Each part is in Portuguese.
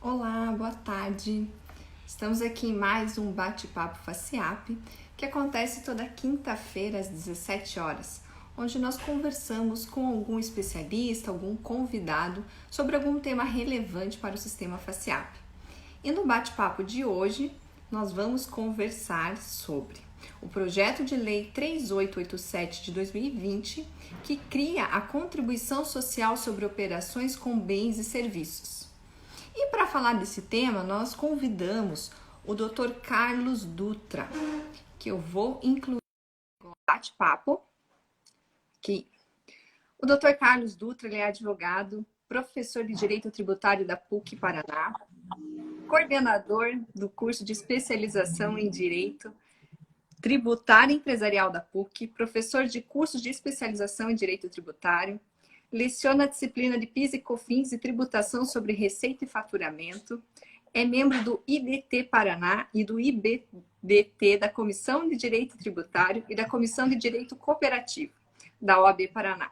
Olá, boa tarde. Estamos aqui em mais um bate-papo FACIAP, que acontece toda quinta-feira às 17 horas, onde nós conversamos com algum especialista, algum convidado sobre algum tema relevante para o sistema FACIAP. E no bate-papo de hoje, nós vamos conversar sobre o projeto de lei 3887 de 2020, que cria a contribuição social sobre operações com bens e serviços. E para falar desse tema, nós convidamos o Dr. Carlos Dutra, que eu vou incluir no bate-papo. O Dr. Carlos Dutra, ele é advogado, professor de Direito Tributário da PUC Paraná, coordenador do curso de especialização em Direito Tributário Empresarial da PUC, professor de cursos de especialização em Direito Tributário, leciona a disciplina de PIS e COFINS e tributação sobre receita e faturamento, é membro do IDT Paraná e do IBDT da Comissão de Direito Tributário e da Comissão de Direito Cooperativo da OAB Paraná.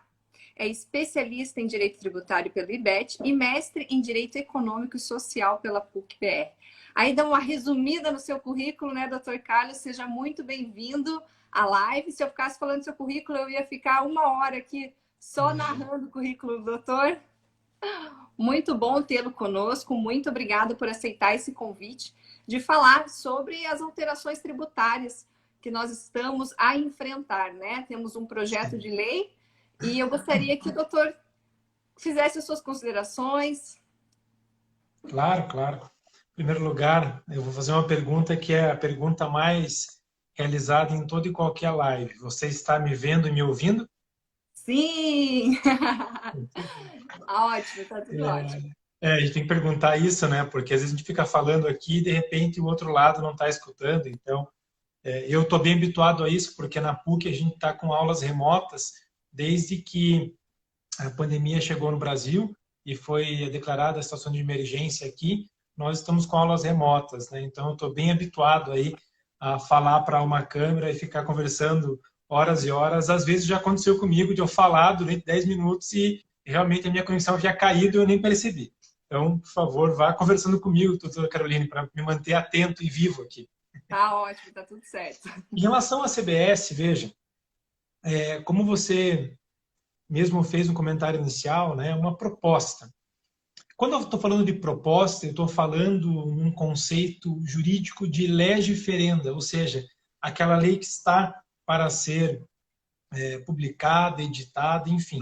É especialista em Direito Tributário pelo IBET e mestre em Direito Econômico e Social pela PUC-PR. Aí dá uma resumida no seu currículo, né, doutor Carlos? Seja muito bem-vindo à live. Se eu ficasse falando do seu currículo, eu ia ficar 1 hora aqui só narrando o currículo do doutor. Muito bom tê-lo conosco. Muito obrigada por aceitar esse convite de falar sobre as alterações tributárias que nós estamos a enfrentar, né? Temos um projeto de lei e eu gostaria que o doutor fizesse as suas considerações. Claro. Em primeiro lugar, eu vou fazer uma pergunta que é a pergunta mais realizada em toda e qualquer live. Você está me vendo e me ouvindo? Sim! Ótimo, tá tudo ótimo. A gente tem que perguntar isso, né? Porque às vezes a gente fica falando aqui e de repente o outro lado não está escutando. Então, eu estou bem habituado a isso, porque na PUC a gente está com aulas remotas desde que a pandemia chegou no Brasil e foi declarada a situação de emergência aqui. Nós estamos com aulas remotas, né? Então eu estou bem habituado aí a falar para uma câmera e ficar conversando horas e horas. Às vezes já aconteceu comigo de eu falar durante 10 minutos e realmente a minha conexão tinha caído e eu nem percebi. Então, por favor, vá conversando comigo, doutora Caroline, para me manter atento e vivo aqui. Tá ótimo, tá tudo certo. Em relação à CBS, veja, como você mesmo fez um comentário inicial, né, uma proposta. Quando eu estou falando de proposta, eu estou falando num conceito jurídico de legiferenda, ou seja, aquela lei que está para ser publicada, editada, enfim.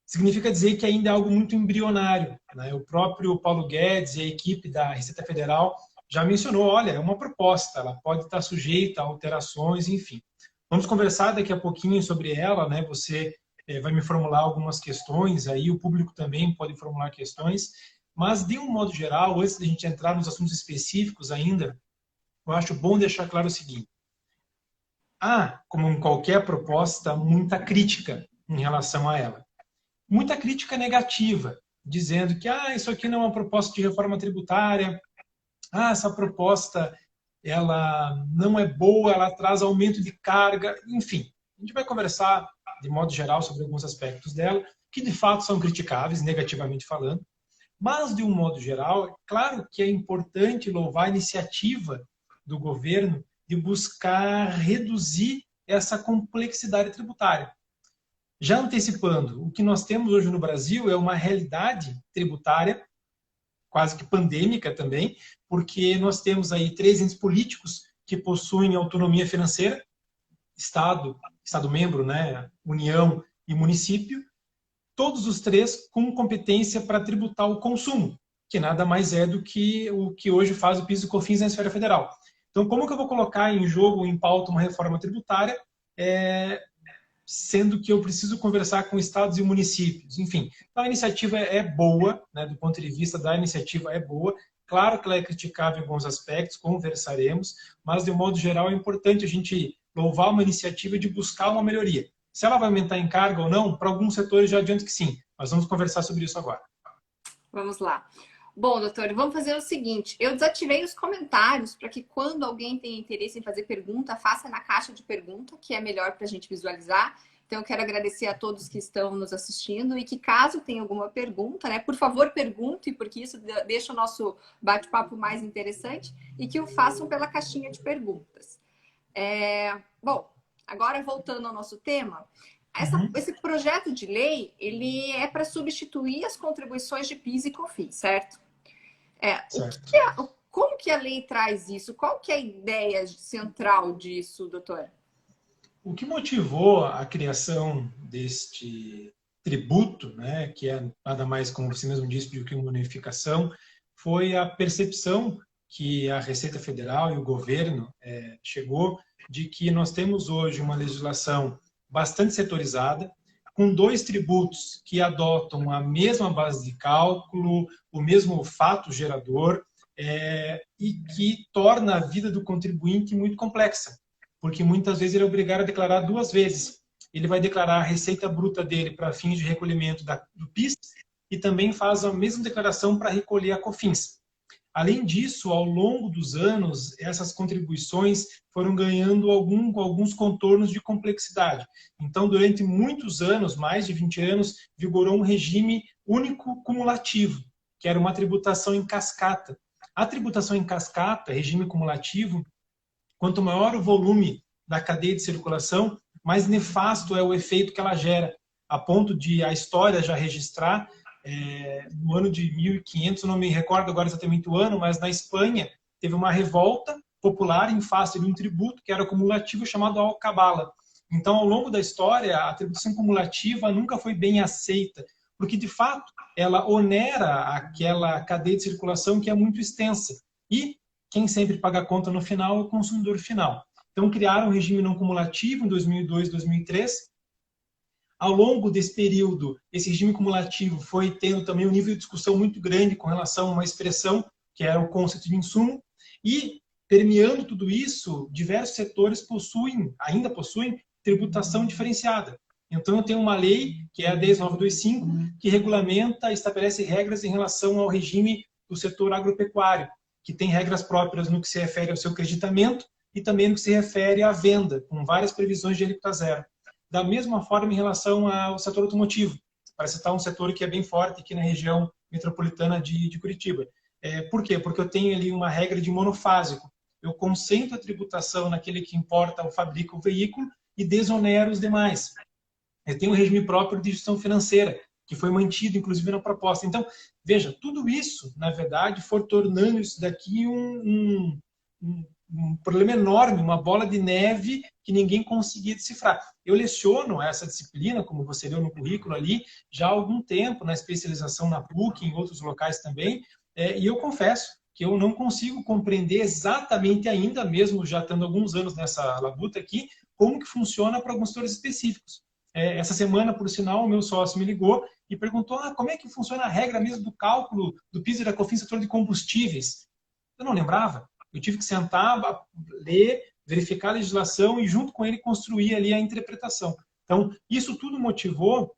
Significa dizer que ainda é algo muito embrionário, né? O próprio Paulo Guedes e a equipe da Receita Federal já mencionou, olha, é uma proposta, ela pode estar sujeita a alterações, enfim. Vamos conversar daqui a pouquinho sobre ela, né? Você vai me formular algumas questões, aí o público também pode formular questões, mas de um modo geral, antes de a gente entrar nos assuntos específicos ainda, eu acho bom deixar claro o seguinte: há, como em qualquer proposta, muita crítica em relação a ela. Muita crítica negativa, dizendo que isso aqui não é uma proposta de reforma tributária, essa proposta ela não é boa, ela traz aumento de carga, enfim. A gente vai conversar, de modo geral, sobre alguns aspectos dela, que de fato são criticáveis, negativamente falando, mas, de um modo geral, é claro que é importante louvar a iniciativa do governo de buscar reduzir essa complexidade tributária. Já antecipando, o que nós temos hoje no Brasil é uma realidade tributária quase que pandêmica também, porque nós temos aí 3 entes políticos que possuem autonomia financeira, Estado membro, né, União e município, todos os 3 com competência para tributar o consumo, que nada mais é do que o que hoje faz o PIS e COFINS na esfera federal. Então, como que eu vou colocar em jogo, em pauta, uma reforma tributária, sendo que eu preciso conversar com estados e municípios? Enfim, então a iniciativa é boa, né, do ponto de vista da iniciativa é boa. Claro que ela é criticável em alguns aspectos, conversaremos, mas de um modo geral é importante a gente louvar uma iniciativa de buscar uma melhoria. Se ela vai aumentar em carga ou não, para alguns setores já adianto que sim. Nós vamos conversar sobre isso agora. Vamos lá. Bom, doutor, vamos fazer o seguinte. Eu desativei os comentários para que quando alguém tem interesse em fazer pergunta, faça na caixa de pergunta, que é melhor para a gente visualizar. Então, eu quero agradecer a todos que estão nos assistindo e que, caso tenha alguma pergunta, né, por favor, pergunte, porque isso deixa o nosso bate-papo mais interessante, e que o façam pela caixinha de perguntas. Bom, agora voltando ao nosso tema, esse projeto de lei, ele é para substituir as contribuições de PIS e COFINS, certo? Certo. Como que a lei traz isso? Qual que é a ideia central disso, doutor? O que motivou a criação deste tributo, né, que é nada mais, como você mesmo disse, do que uma unificação, foi a percepção que a Receita Federal e o governo chegou de que nós temos hoje uma legislação bastante setorizada, com 2 tributos que adotam a mesma base de cálculo, o mesmo fato gerador, e que torna a vida do contribuinte muito complexa, porque muitas vezes ele é obrigado a declarar 2 vezes. Ele vai declarar a receita bruta dele para fins de recolhimento do PIS e também faz a mesma declaração para recolher a COFINS. Além disso, ao longo dos anos, essas contribuições foram ganhando alguns contornos de complexidade. Então, durante muitos anos, mais de 20 anos, vigorou um regime único cumulativo, que era uma tributação em cascata. A tributação em cascata, regime cumulativo, quanto maior o volume da cadeia de circulação, mais nefasto é o efeito que ela gera, a ponto de a história já registrar, no ano de 1500, não me recordo agora exatamente o ano, mas na Espanha teve uma revolta popular em face de um tributo que era cumulativo chamado alcabala. Então, ao longo da história, a tributação cumulativa nunca foi bem aceita, porque, de fato, ela onera aquela cadeia de circulação que é muito extensa. E quem sempre paga a conta no final é o consumidor final. Então, criaram um regime não cumulativo em 2002, 2003. Ao longo desse período, esse regime cumulativo foi tendo também um nível de discussão muito grande com relação a uma expressão, que era o conceito de insumo, e, permeando tudo isso, diversos setores ainda possuem, tributação diferenciada. Então, eu tenho uma lei, que é a 10.925, que regulamenta e estabelece regras em relação ao regime do setor agropecuário, que tem regras próprias no que se refere ao seu creditamento e também no que se refere à venda, com várias previsões de alíquota zero. Da mesma forma, em relação ao setor automotivo, para citar um setor que é bem forte aqui na região metropolitana de Curitiba. Por quê? Porque eu tenho ali uma regra de monofásico. Eu concentro a tributação naquele que importa ou fabrica o veículo e desonero os demais. Eu tenho um regime próprio de gestão financeira, que foi mantido, inclusive, na proposta. Então, veja, tudo isso, na verdade, for tornando isso daqui um problema enorme, uma bola de neve que ninguém conseguia decifrar. Eu leciono essa disciplina, como você leu no currículo ali, já há algum tempo, na especialização na PUC, em outros locais também, e eu confesso que eu não consigo compreender exatamente ainda, mesmo já tendo alguns anos nessa labuta aqui, como que funciona para alguns setores específicos. Essa semana, por sinal, o meu sócio me ligou e perguntou como é que funciona a regra mesmo do cálculo do PIS e da COFINS no setor de combustíveis. Eu não lembrava. Eu tive que sentar, ler, verificar a legislação e, junto com ele, construir ali a interpretação. Então, isso tudo motivou,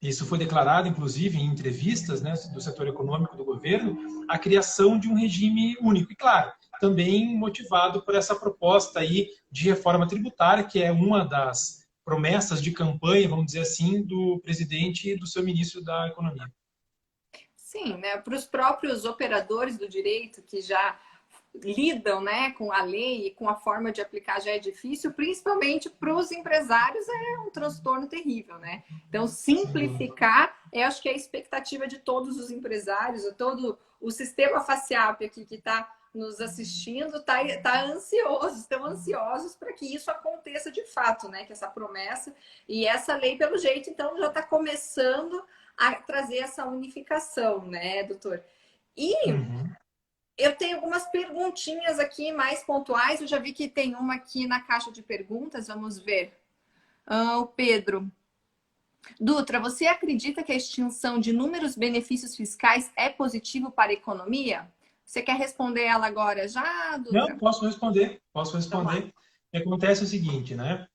isso foi declarado, inclusive, em entrevistas, né, do setor econômico do governo, a criação de um regime único. E, claro, também motivado por essa proposta aí de reforma tributária, que é uma das promessas de campanha, vamos dizer assim, do presidente e do seu ministro da Economia. Sim, né? Para os próprios operadores do direito que já lidam, né, com a lei e com a forma de aplicar já é difícil, principalmente para os empresários é um transtorno terrível, né? Então, simplificar, eu acho que é a expectativa de todos os empresários, todo o sistema FACIAP aqui que está nos assistindo tá ansioso, estão ansiosos para que isso aconteça de fato, né? Que essa promessa e essa lei, pelo jeito, então, já está começando a trazer essa unificação, né, doutor? E eu tenho algumas perguntinhas aqui mais pontuais. Eu já vi que tem uma aqui na caixa de perguntas. Vamos ver. O Pedro. Dutra, você acredita que a extinção de inúmeros benefícios fiscais é positivo para a economia? Você quer responder ela agora já, Dutra? Não, posso responder. Posso responder. Então, o que acontece é o seguinte, né?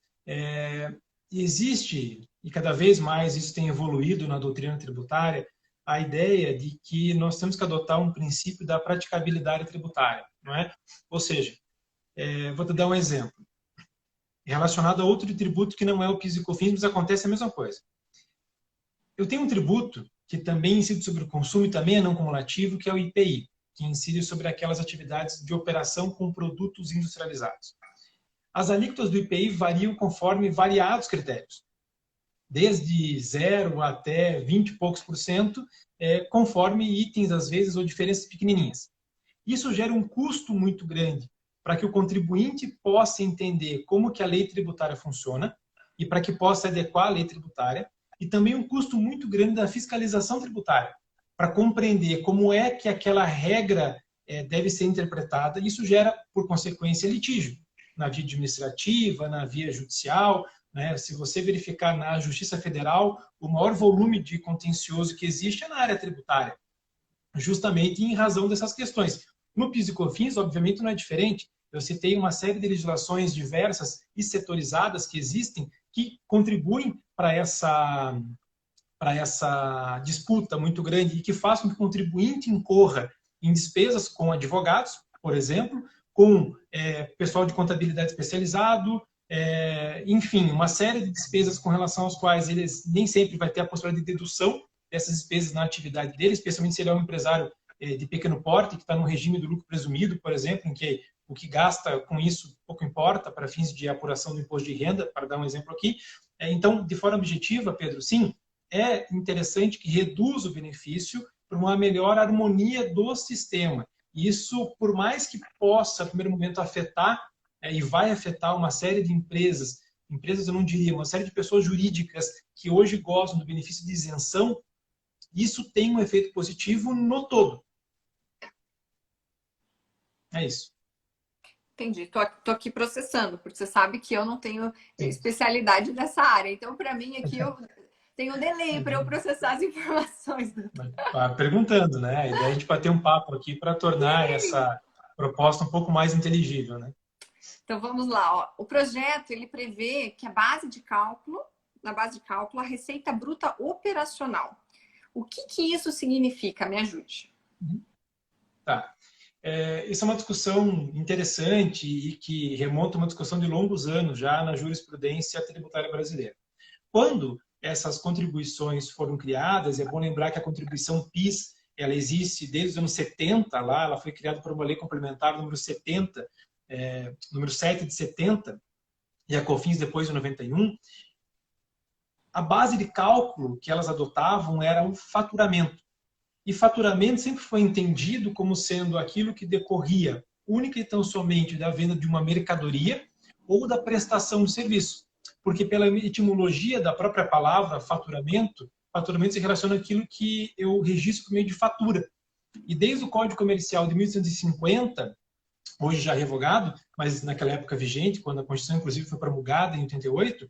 Existe, e cada vez mais isso tem evoluído na doutrina tributária, a ideia de que nós temos que adotar um princípio da praticabilidade tributária, não é? Ou seja, vou te dar um exemplo. relacionado a outro tributo que não é o PIS e COFINS, mas acontece a mesma coisa. Eu tenho um tributo que também incide sobre o consumo e também é não cumulativo, que é o IPI, que incide sobre aquelas atividades de operação com produtos industrializados. As alíquotas do IPI variam conforme variados critérios, desde 0 até 20 e poucos por cento, conforme itens, às vezes, ou diferenças pequenininhas. Isso gera um custo muito grande para que o contribuinte possa entender como que a lei tributária funciona e para que possa adequar a lei tributária, e também um custo muito grande da fiscalização tributária, para compreender como é que aquela regra deve ser interpretada. Isso gera, por consequência, litígio na via administrativa, na via judicial, né? Se você verificar na Justiça Federal, o maior volume de contencioso que existe é na área tributária, justamente em razão dessas questões. No PIS e COFINS, obviamente, não é diferente. Eu citei uma série de legislações diversas e setorizadas que existem que contribuem para essa disputa muito grande e que façam que o contribuinte incorra em despesas com advogados, por exemplo, com pessoal de contabilidade especializado, enfim, uma série de despesas com relação às quais eles nem sempre vai ter a possibilidade de dedução dessas despesas na atividade dele, especialmente se ele é um empresário de pequeno porte, que está no regime do lucro presumido, por exemplo, em que o que gasta com isso pouco importa para fins de apuração do imposto de renda, para dar um exemplo aqui. Então, de forma objetiva, Pedro, sim, é interessante que reduza o benefício para uma melhor harmonia do sistema. Isso, por mais que possa, no primeiro momento, afetar, e vai afetar uma série de empresas eu não diria, uma série de pessoas jurídicas que hoje gozam do benefício de isenção, isso tem um efeito positivo no todo. É isso. Entendi. Tô aqui processando, porque você sabe que eu não tenho especialidade nessa área. Então, para mim, aqui eu tenho um delay para eu processar as informações. Perguntando, né? A ideia é a gente bater um papo aqui para tornar essa proposta um pouco mais inteligível, né? Então, vamos lá. Ó. O projeto, ele prevê que na base de cálculo, a receita bruta operacional. O que isso significa? Me ajude. Tá. Isso é uma discussão interessante e que remonta a uma discussão de longos anos já na jurisprudência tributária brasileira. Quando essas contribuições foram criadas, é bom lembrar que a contribuição PIS ela existe desde os anos 70, lá, ela foi criada por uma lei complementar número 70, número 7 de 70, e a COFINS depois de 91. A base de cálculo que elas adotavam era o faturamento. E faturamento sempre foi entendido como sendo aquilo que decorria única e tão somente da venda de uma mercadoria ou da prestação de serviço. Porque pela etimologia da própria palavra faturamento se relaciona àquilo que eu registro por meio de fatura. E desde o Código Comercial de 1850, hoje já revogado, mas naquela época vigente, quando a Constituição inclusive foi promulgada em 88,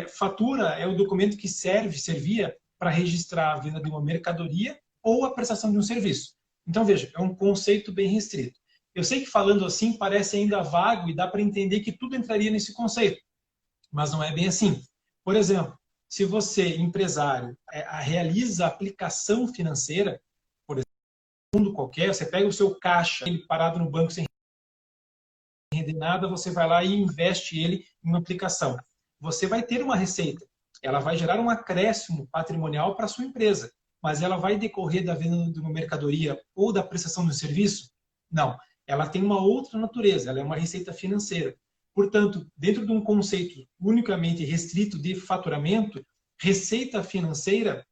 fatura é o documento que servia para registrar a venda de uma mercadoria ou a prestação de um serviço. Então, veja, é um conceito bem restrito. Eu sei que falando assim parece ainda vago e dá para entender que tudo entraria nesse conceito, mas não é bem assim. Por exemplo, se você, empresário, realiza aplicação financeira, por exemplo, um fundo qualquer, você pega o seu caixa, ele parado no banco sem render nada, você vai lá e investe ele em uma aplicação. Você vai ter uma receita, ela vai gerar um acréscimo patrimonial para a sua empresa, mas ela vai decorrer da venda de uma mercadoria ou da prestação de um serviço? Não, ela tem uma outra natureza, ela é uma receita financeira. Portanto, dentro de um conceito unicamente restrito de faturamento, receita financeira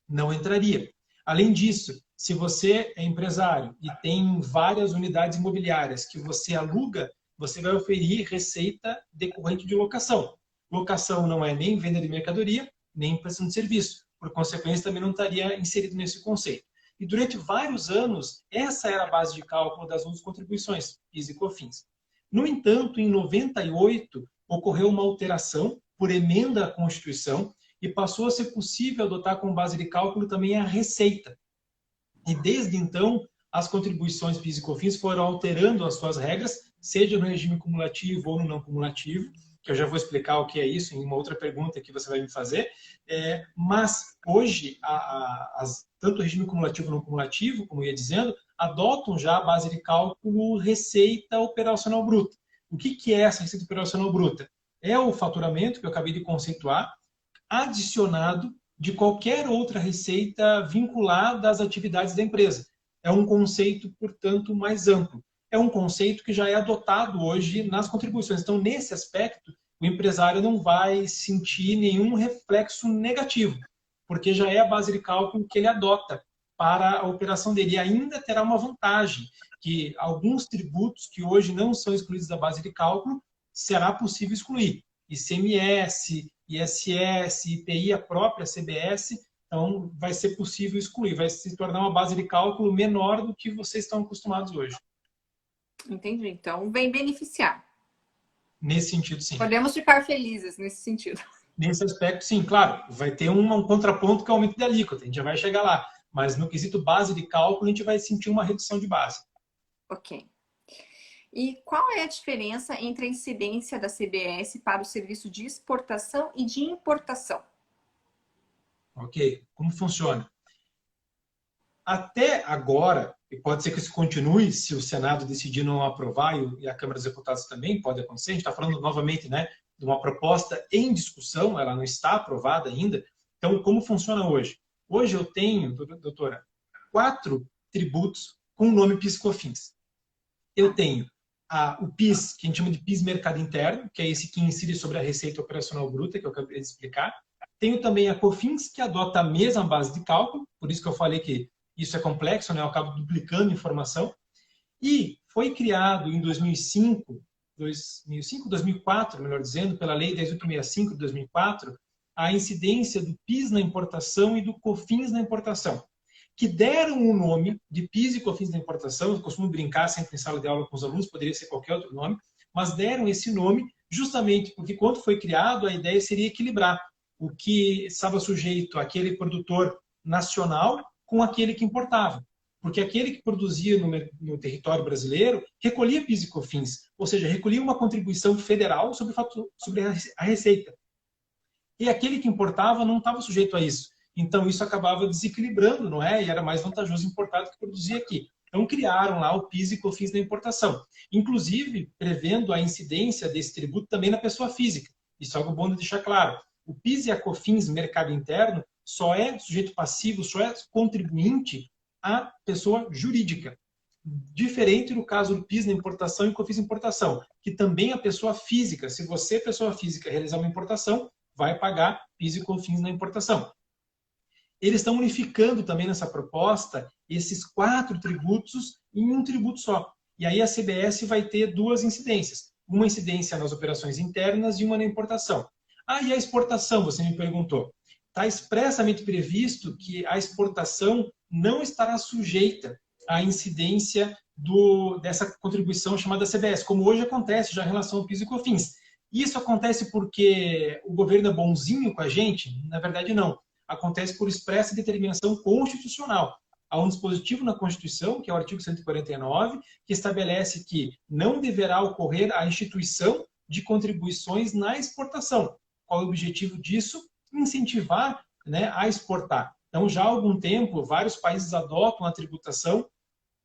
não entraria. Além disso, se você é empresário e tem várias unidades imobiliárias que você aluga, você vai oferir receita decorrente de locação. Locação não é nem venda de mercadoria, nem prestação de serviço. Por consequência, também não estaria inserido nesse conceito. E durante vários anos, essa era a base de cálculo das outras contribuições, PIS e COFINS. No entanto, em 98, ocorreu uma alteração por emenda à Constituição e passou a ser possível adotar como base de cálculo também a receita. E desde então, as contribuições PIS e COFINS foram alterando as suas regras, seja no regime cumulativo ou no não cumulativo, que eu já vou explicar o que é isso em uma outra pergunta que você vai me fazer. Mas hoje, tanto o regime cumulativo e não cumulativo, como eu ia dizendo, adotam já a base de cálculo receita operacional bruta. O que é essa receita operacional bruta? é o faturamento que eu acabei de conceituar, adicionado de qualquer outra receita vinculada às atividades da empresa. É um conceito, portanto, mais amplo. É um conceito que já é adotado hoje nas contribuições. Então, nesse aspecto, o empresário não vai sentir nenhum reflexo negativo, porque já é a base de cálculo que ele adota para a operação dele. E ainda terá uma vantagem, que alguns tributos que hoje não são excluídos da base de cálculo, será possível excluir. ICMS, ISS, IPI, a própria CBS, então vai ser possível excluir, vai se tornar uma base de cálculo menor do que vocês estão acostumados hoje. Entendi. Então, vem beneficiar. Nesse sentido, sim. Podemos ficar felizes nesse sentido. Nesse aspecto, sim, claro. Vai ter um contraponto que é o aumento de alíquota, a gente já vai chegar lá. Mas no quesito base de cálculo, a gente vai sentir uma redução de base. Ok. E qual é a diferença entre a incidência da CBS para o serviço de exportação e de importação? Ok, como funciona? Até agora, e pode ser que isso continue, se o Senado decidir não aprovar e a Câmara dos Deputados também, pode acontecer, a gente está falando novamente, né, de uma proposta em discussão, ela não está aprovada ainda. Então, como funciona hoje? Hoje eu tenho, doutora, 4 tributos com o nome PIS/COFINS. Eu tenho o PIS, que a gente chama de PIS Mercado Interno, que é esse que incide sobre a receita operacional bruta, que eu acabei de explicar. Tenho também a COFINS, que adota a mesma base de cálculo, por isso que eu falei que isso é complexo, né? Eu acabo duplicando informação. E foi criado em 2004, melhor dizendo, pela Lei 10.865 de 2004, a incidência do PIS na importação e do COFINS na importação, que deram o nome de PIS e COFINS na importação. Eu costumo brincar sempre em sala de aula com os alunos, poderia ser qualquer outro nome, mas deram esse nome justamente porque, quando foi criado, a ideia seria equilibrar o que estava sujeito àquele produtor nacional com aquele que importava. Porque aquele que produzia no território brasileiro recolhia PIS e COFINS, ou seja, recolhia uma contribuição federal sobre a receita. E aquele que importava não estava sujeito a isso. Então, isso acabava desequilibrando, não é? E era mais vantajoso importar do que produzir aqui. Então, criaram lá o PIS e COFINS na importação. Inclusive, prevendo a incidência desse tributo também na pessoa física. Isso é algo bom de deixar claro. O PIS e a COFINS mercado interno só é sujeito passivo, só é contribuinte a pessoa jurídica. Diferente no caso do PIS na importação e COFINS na importação, que também a pessoa física, se você, pessoa física, realizar uma importação, vai pagar PIS e COFINS na importação. Eles estão unificando também nessa proposta esses 4 tributos em um tributo só. E aí a CBS vai ter 2 incidências. Uma incidência nas operações internas e uma na importação. E a exportação, você me perguntou. Está expressamente previsto que a exportação não estará sujeita à incidência dessa contribuição chamada CBS, como hoje acontece já em relação ao PIS e COFINS. Isso acontece porque o governo é bonzinho com a gente? Na verdade, não. Acontece por expressa determinação constitucional. Há um dispositivo na Constituição, que é o artigo 149, que estabelece que não deverá ocorrer a instituição de contribuições na exportação. Qual é o objetivo disso? Incentivar, né, a exportar. Então, já há algum tempo, vários países adotam a tributação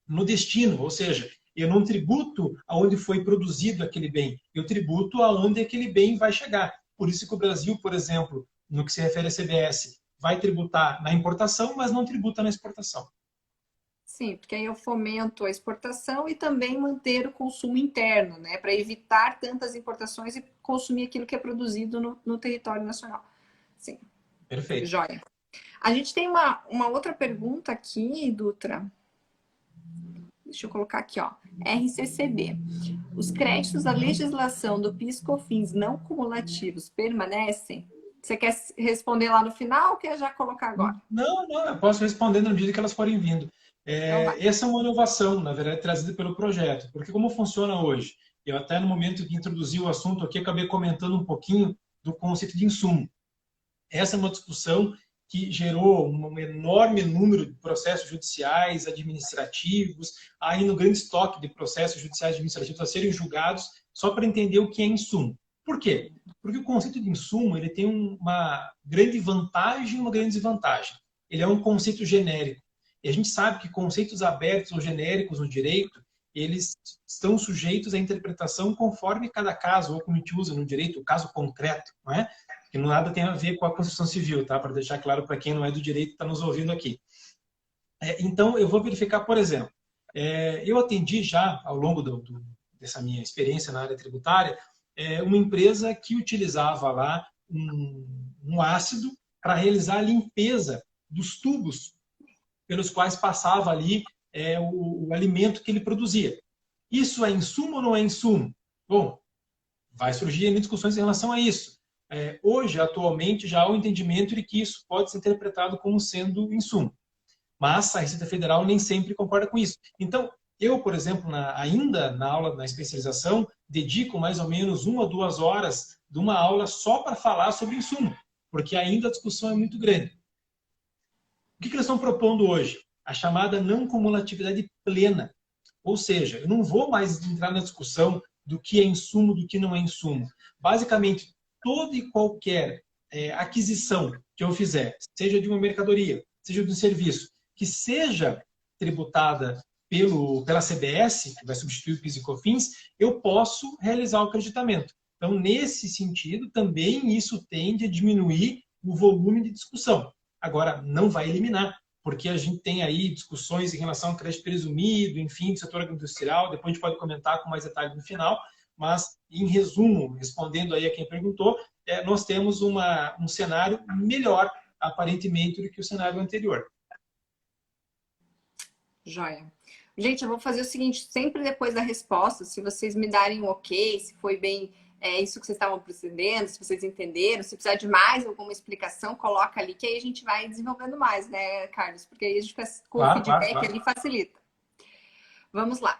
no destino, ou seja, eu não tributo aonde foi produzido aquele bem, eu tributo aonde aquele bem vai chegar. Por isso que o Brasil, por exemplo, no que se refere à CBS, vai tributar na importação, mas não tributa na exportação. Sim, porque aí eu fomento a exportação e também manter o consumo interno, né? Para evitar tantas importações e consumir aquilo que é produzido no território nacional. Sim. Perfeito. Joia. A gente tem uma outra pergunta aqui, Dutra. Deixa eu colocar aqui, ó. RCCB. Os créditos da legislação do PIS/COFINS não cumulativos permanecem? Você quer responder lá no final ou quer já colocar agora? Não, eu posso responder na medida que elas forem vindo. Essa é uma inovação, na verdade, trazida pelo projeto. Porque como funciona hoje? Eu até no momento que introduzi o assunto aqui, acabei comentando um pouquinho do conceito de insumo. Essa é uma discussão que gerou um enorme número de processos judiciais, administrativos, ainda um grande estoque de processos judiciais e administrativos a serem julgados, só para entender o que é insumo. Por quê? Porque o conceito de insumo ele tem uma grande vantagem e uma grande desvantagem. Ele é um conceito genérico. E a gente sabe que conceitos abertos ou genéricos no direito, eles estão sujeitos à interpretação conforme cada caso, ou como a gente usa no direito, o caso concreto, não é? Que não nada tem a ver com a Constituição Civil, tá? Para deixar claro para quem não é do direito e está nos ouvindo aqui. Então, eu vou verificar, por exemplo, eu atendi já, ao longo dessa minha experiência na área tributária, uma empresa que utilizava lá um ácido para realizar a limpeza dos tubos pelos quais passava ali o alimento que ele produzia. Isso é insumo ou não é insumo? Bom, vai surgir discussões em relação a isso. Hoje, atualmente, já há um entendimento de que isso pode ser interpretado como sendo insumo. Mas a Receita Federal nem sempre concorda com isso. Então, eu, por exemplo, ainda na aula, na especialização, dedico mais ou menos 1 ou 2 horas de uma aula só para falar sobre insumo, porque ainda a discussão é muito grande. O que eles estão propondo hoje? A chamada não cumulatividade plena. Ou seja, eu não vou mais entrar na discussão do que é insumo, do que não é insumo. Basicamente, toda e qualquer aquisição que eu fizer, seja de uma mercadoria, seja de um serviço, que seja tributada pela CBS, que vai substituir o PIS e COFINS, eu posso realizar o creditamento. Então, nesse sentido, também isso tende a diminuir o volume de discussão. Agora, não vai eliminar, porque a gente tem aí discussões em relação ao crédito presumido, enfim, do setor agroindustrial, depois a gente pode comentar com mais detalhe no final, mas, em resumo, respondendo aí a quem perguntou, nós temos um cenário melhor, aparentemente, do que o cenário anterior. Joia. Gente, eu vou fazer o seguinte, sempre depois da resposta, se vocês me darem um ok, se foi bem isso que vocês estavam procedendo, se vocês entenderam, se precisar de mais alguma explicação, coloca ali, que aí a gente vai desenvolvendo mais, né, Carlos? Porque aí a gente faz com o feedback claro. Ali facilita. Vamos lá.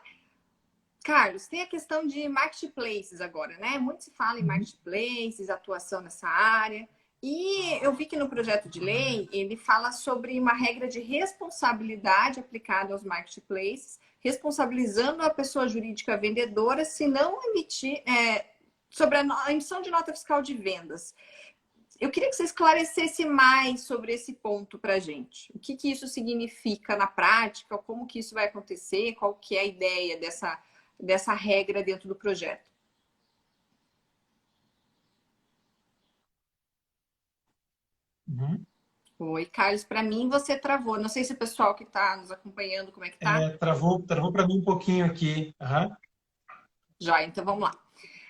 Carlos, tem a questão de marketplaces agora, né? Muito se fala em marketplaces, atuação nessa área. E eu vi que no projeto de lei ele fala sobre uma regra de responsabilidade aplicada aos marketplaces, responsabilizando a pessoa jurídica vendedora se não emitir sobre a emissão de nota fiscal de vendas. Eu queria que você esclarecesse mais sobre esse ponto para a gente. O que isso significa na prática, como que isso vai acontecer, qual que é a ideia dessa regra dentro do projeto. Oi, Carlos, para mim você travou. Não sei se o pessoal que está nos acompanhando, como é que tá? Travou para mim um pouquinho aqui. Já, então vamos lá.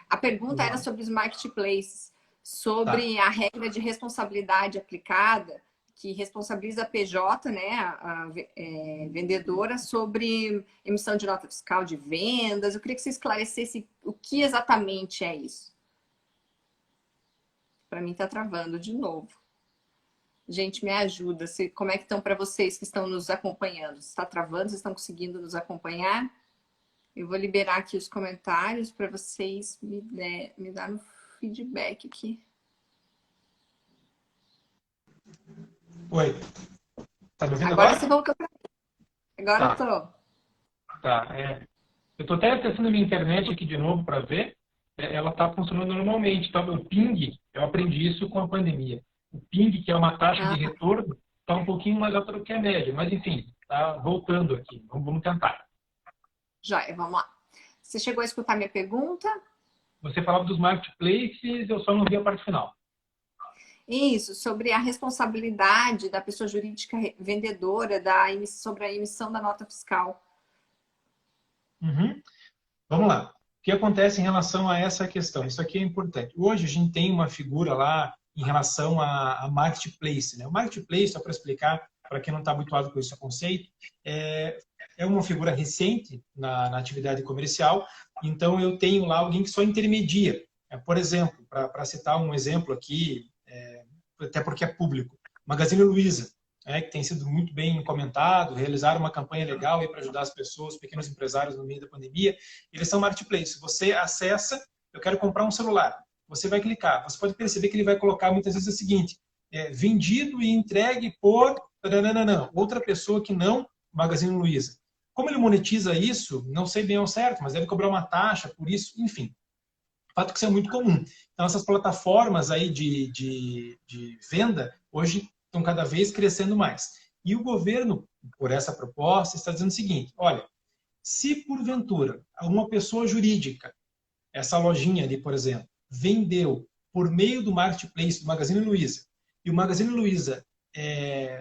A pergunta era sobre os marketplaces, sobre a regra de responsabilidade aplicada, que responsabiliza a PJ, né, a vendedora, sobre emissão de nota fiscal de vendas. Eu queria que você esclarecesse o que exatamente é isso. Para mim está travando de novo. Gente, me ajuda. Como é que estão para vocês que estão nos acompanhando? Está travando? Vocês estão conseguindo nos acompanhar? Eu vou liberar aqui os comentários para vocês me dar um feedback aqui. Oi. Tá me ouvindo agora? Você voltou para mim. Agora eu tô. Tá. Eu tô até testando minha internet aqui de novo para ver. Ela tá funcionando normalmente. Então, o ping, eu aprendi isso com a pandemia. O ping, que é uma taxa de retorno, está um pouquinho mais alta do que a média. Mas, enfim, está voltando aqui. Vamos tentar. Joia, vamos lá. Você chegou a escutar minha pergunta? Você falava dos marketplaces, eu só não vi a parte final. Isso, sobre a responsabilidade da pessoa jurídica vendedora sobre a emissão da nota fiscal. Vamos lá. O que acontece em relação a essa questão? Isso aqui é importante. Hoje a gente tem uma figura lá em relação a marketplace, né? O marketplace, só para explicar, para quem não está habituado com esse conceito, é uma figura recente na atividade comercial. Então, eu tenho lá alguém que só intermedia. Por exemplo, para citar um exemplo aqui, até porque é público, Magazine Luiza, que tem sido muito bem comentado, realizaram uma campanha legal para ajudar as pessoas, os pequenos empresários no meio da pandemia. Eles são marketplace. Você acessa, eu quero comprar um celular. Você vai clicar. Você pode perceber que ele vai colocar muitas vezes o seguinte, vendido e entregue por outra pessoa que não Magazine Luiza. Como ele monetiza isso, não sei bem ao certo, mas deve cobrar uma taxa por isso, enfim. Fato que isso é muito comum. Então, essas plataformas aí de venda, hoje estão cada vez crescendo mais. E o governo, por essa proposta, está dizendo o seguinte, olha, Se, porventura, uma pessoa jurídica, essa lojinha ali, por exemplo, vendeu por meio do marketplace do Magazine Luiza, e o Magazine Luiza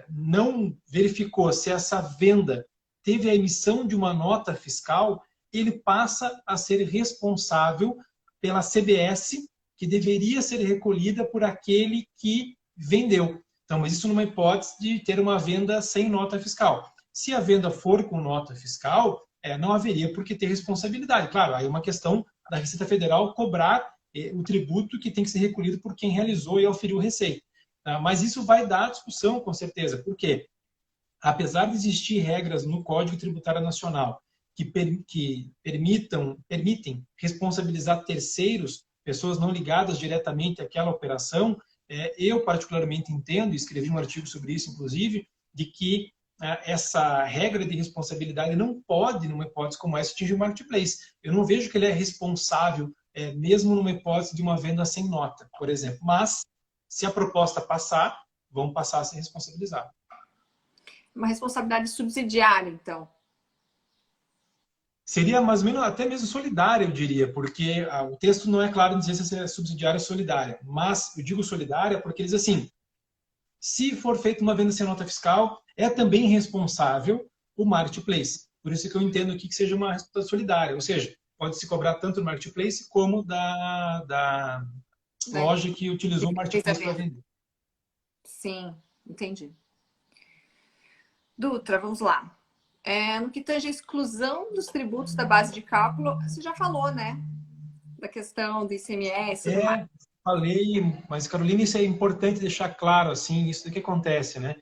não verificou se essa venda teve a emissão de uma nota fiscal, ele passa a ser responsável pela CBS, que deveria ser recolhida por aquele que vendeu. Então, mas isso numa hipótese de ter uma venda sem nota fiscal. Se a venda for com nota fiscal, não haveria por que ter responsabilidade. Claro, aí é uma questão da Receita Federal cobrar o tributo que tem que ser recolhido por quem realizou e auferiu receita. Mas isso vai dar discussão, com certeza. Por quê? Apesar de existir regras no Código Tributário Nacional que permitem responsabilizar terceiros, pessoas não ligadas diretamente àquela operação, eu particularmente entendo, e escrevi um artigo sobre isso, inclusive, de que essa regra de responsabilidade não pode, numa hipótese como essa, atingir o marketplace. Eu não vejo que ele é responsável, mesmo numa hipótese de uma venda sem nota, por exemplo. Mas, se a proposta passar, vão passar a ser responsabilizados. Uma responsabilidade subsidiária, então. Seria mais ou menos até mesmo solidária, eu diria, porque o texto não é claro em dizer se é subsidiária ou solidária. Mas eu digo solidária porque eles assim, se for feita uma venda sem nota fiscal, é também responsável o marketplace. Por isso que eu entendo aqui que seja uma responsabilidade solidária. Ou seja, pode se cobrar tanto do marketplace como da loja que utilizou o marketplace para vender. Sim, entendi. Dutra, vamos lá. No que tange a exclusão dos tributos da base de cálculo, você já falou, né? Da questão do ICMS. Falei, mas Carolina, isso é importante deixar claro, assim, isso do que acontece, né?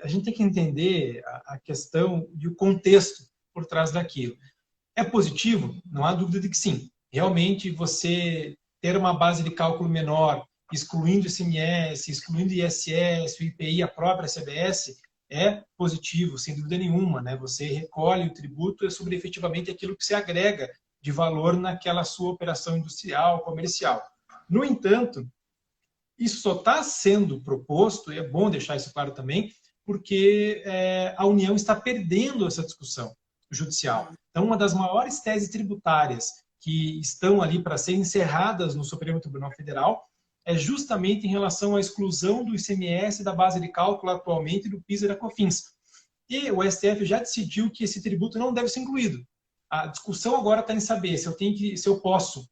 A gente tem que entender a questão e o contexto por trás daquilo. É positivo? Não há dúvida de que sim. Realmente, você ter uma base de cálculo menor, excluindo o ICMS, excluindo o ISS, o IPI, a própria CBS, é positivo, sem dúvida nenhuma, né? Você recolhe o tributo sobre efetivamente aquilo que se agrega de valor naquela sua operação industrial, comercial. No entanto, isso só está sendo proposto, e é bom deixar isso claro também, porque a União está perdendo essa discussão judicial. Então, uma das maiores teses tributárias que estão ali para serem encerradas no Supremo Tribunal Federal é justamente em relação à exclusão do ICMS da base de cálculo atualmente do PIS e da COFINS. E o STF já decidiu que esse tributo não deve ser incluído. A discussão agora está em saber se eu posso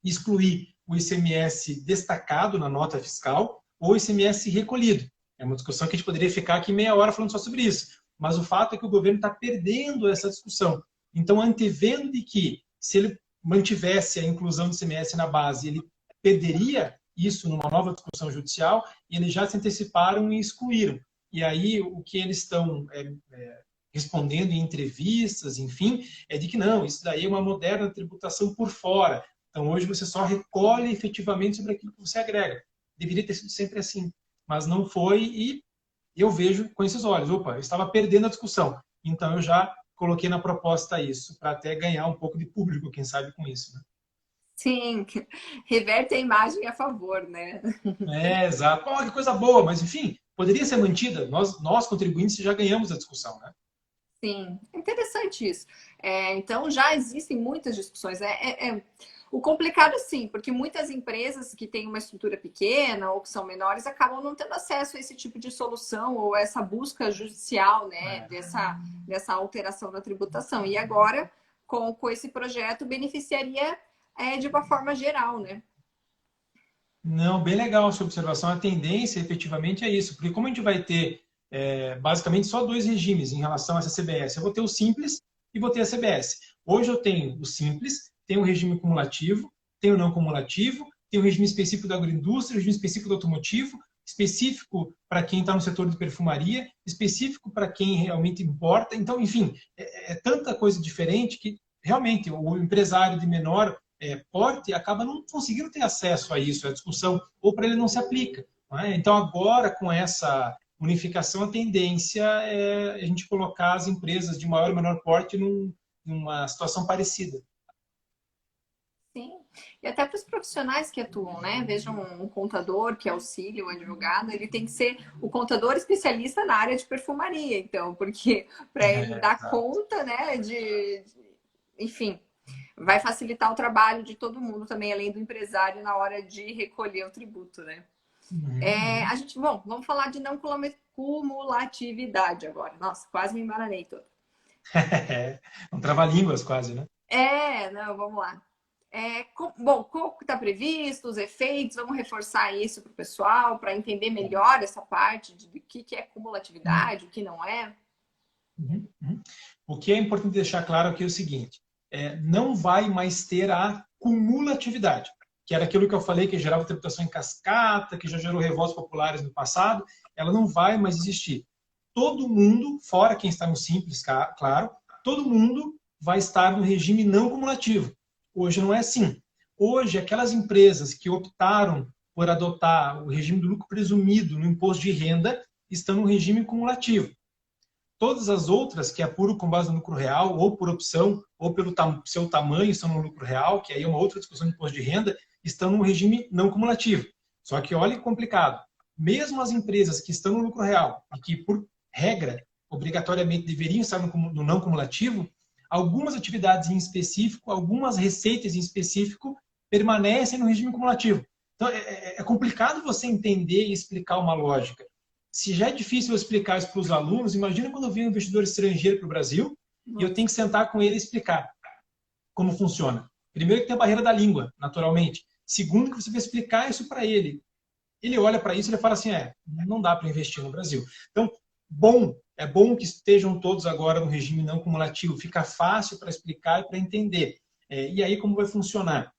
excluir o ICMS destacado na nota fiscal ou o ICMS recolhido. É uma discussão que a gente poderia ficar aqui meia hora falando só sobre isso. Mas o fato é que o governo está perdendo essa discussão. Então, antevendo de que, se ele mantivesse a inclusão do ICMS na base, ele perderia isso numa nova discussão judicial, e eles já se anteciparam e excluíram. E aí, o que eles estão respondendo em entrevistas, enfim, é de que não, isso daí é uma moderna tributação por fora. Então, hoje você só recolhe efetivamente sobre aquilo que você agrega. Deveria ter sido sempre assim, mas não foi, e eu vejo com esses olhos. Opa, eu estava perdendo a discussão. Então, eu já coloquei na proposta isso, para até ganhar um pouco de público, quem sabe, com isso, né? Sim, reverte a imagem a favor, né? Exato. Oh, que coisa boa, mas enfim, poderia ser mantida. Nós contribuintes, já ganhamos a discussão, né? Sim, interessante isso. Então, já existem muitas discussões. O complicado, sim, porque muitas empresas que têm uma estrutura pequena ou que são menores acabam não tendo acesso a esse tipo de solução ou essa busca judicial, né, dessa alteração da tributação. E agora, com esse projeto, beneficiaria de uma forma geral, né? Não, bem legal a sua observação. A tendência, efetivamente, é isso. Porque como a gente vai ter, basicamente, só dois regimes em relação a essa CBS. Eu vou ter o Simples e vou ter a CBS. Hoje eu tenho o Simples, tenho o regime cumulativo, tenho o não cumulativo, tenho o regime específico da agroindústria, o regime específico do automotivo, específico para quem está no setor de perfumaria, específico para quem realmente importa. Então, enfim, é tanta coisa diferente que, realmente, o empresário de menor porte acaba não conseguindo ter acesso a isso, a discussão, ou para ele não se aplica. Não é? Então, agora, com essa unificação, a tendência é a gente colocar as empresas de maior e menor porte numa situação parecida. Sim, E até para os profissionais que atuam, né? Vejam um contador que auxilia o advogado, ele tem que ser o contador especialista na área de perfumaria, então, porque para ele dar Exato. conta, né, enfim, vai facilitar o trabalho de todo mundo também, além do empresário, na hora de recolher o tributo, né? Uhum. Bom, vamos falar de não cumulatividade agora. Nossa, quase me embaralhei toda. É um trava-línguas quase, né? Não, vamos lá. Bom, como está previsto, os efeitos, vamos reforçar isso para o pessoal, para entender melhor essa parte do que é cumulatividade, o que não é. Uhum, uhum. O que é importante deixar claro aqui é o seguinte, não vai mais ter a cumulatividade, que era aquilo que eu falei que gerava tributação em cascata, que já gerou revoltas populares no passado, ela não vai mais existir. Todo mundo, fora quem está no Simples, claro, todo mundo vai estar no regime não cumulativo. Hoje não é assim. Hoje, aquelas empresas que optaram por adotar o regime do lucro presumido no imposto de renda estão no regime cumulativo. Todas as outras, que apuram com base no lucro real, ou por opção, ou pelo seu tamanho, estão no lucro real, que aí é uma outra discussão de imposto de renda, estão no regime não cumulativo. Só que olha que complicado. Mesmo as empresas que estão no lucro real e que, por regra, obrigatoriamente deveriam estar no não cumulativo, algumas atividades em específico, algumas receitas em específico, permanecem no regime cumulativo. Então, é complicado você entender e explicar uma lógica. Se já é difícil eu explicar isso para os alunos, imagina quando vem um investidor estrangeiro para o Brasil e eu tenho que sentar com ele e explicar como funciona. Primeiro que tem a barreira da língua, naturalmente. Segundo que você vai explicar isso para ele. Ele olha para isso e ele fala assim, não dá para investir no Brasil. Então, é bom que estejam todos agora no regime não cumulativo. Fica fácil para explicar e para entender. E aí como vai funcionar?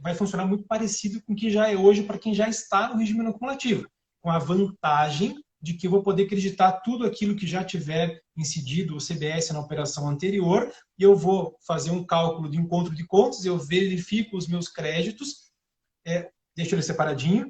Vai funcionar muito parecido com o que já é hoje para quem já está no regime não cumulativo. Com a vantagem de que eu vou poder acreditar tudo aquilo que já tiver incidido o CBS na operação anterior, e eu vou fazer um cálculo de encontro de contas, eu verifico os meus créditos, deixo ele separadinho,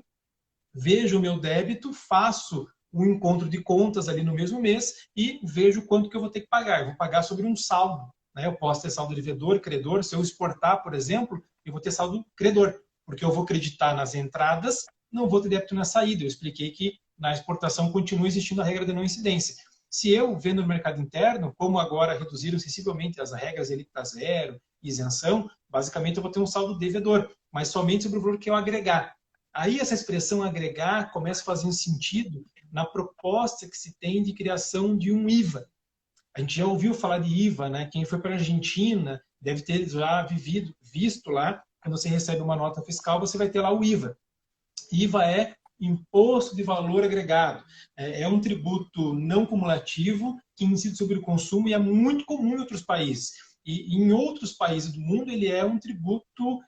vejo o meu débito, faço um encontro de contas ali no mesmo mês e vejo quanto que eu vou ter que pagar. Eu vou pagar sobre um saldo, né? Eu posso ter saldo devedor, credor. Se eu exportar, por exemplo, eu vou ter saldo credor, porque eu vou acreditar nas entradas, não vou ter débito na saída. Eu expliquei que na exportação continua existindo a regra de não incidência. Se eu vendo no mercado interno, como agora reduziram sensivelmente as regras de alíquota zero, isenção, basicamente eu vou ter um saldo devedor, mas somente sobre o valor que eu agregar. Aí essa expressão agregar começa a fazer sentido na proposta que se tem de criação de um IVA. A gente já ouviu falar de IVA, né? Quem foi para a Argentina deve ter já visto lá, quando você recebe uma nota fiscal, você vai ter lá o IVA. IVA é Imposto de Valor Agregado. É um tributo não cumulativo que incide sobre o consumo e é muito comum em outros países. E em outros países do mundo ele é um tributo,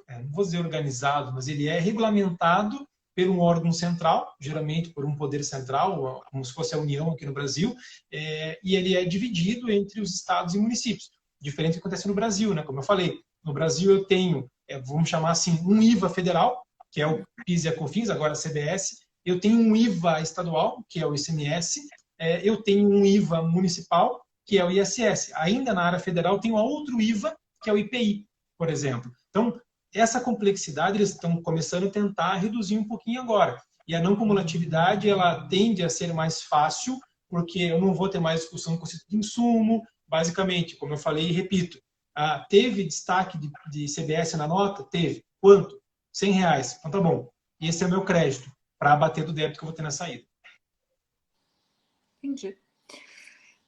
não vou dizer organizado, mas ele é regulamentado por um órgão central, geralmente por um poder central, como se fosse a União aqui no Brasil, e ele é dividido entre os estados e municípios. Diferente do que acontece no Brasil, né? Como eu falei, no Brasil eu tenho, vamos chamar assim, um IVA federal, que é o PIS e a COFINS, agora a CBS, eu tenho um IVA estadual, que é o ICMS, eu tenho um IVA municipal, que é o ISS. Ainda na área federal tem outro IVA, que é o IPI, por exemplo. Então, essa complexidade eles estão começando a tentar reduzir um pouquinho agora. E a não cumulatividade, ela tende a ser mais fácil, porque eu não vou ter mais discussão com o conceito de insumo. Basicamente, como eu falei e repito, teve destaque de CBS na nota? Teve. Quanto? R$100. Então tá bom. Esse é o meu crédito para abater do débito que eu vou ter na saída. Entendi.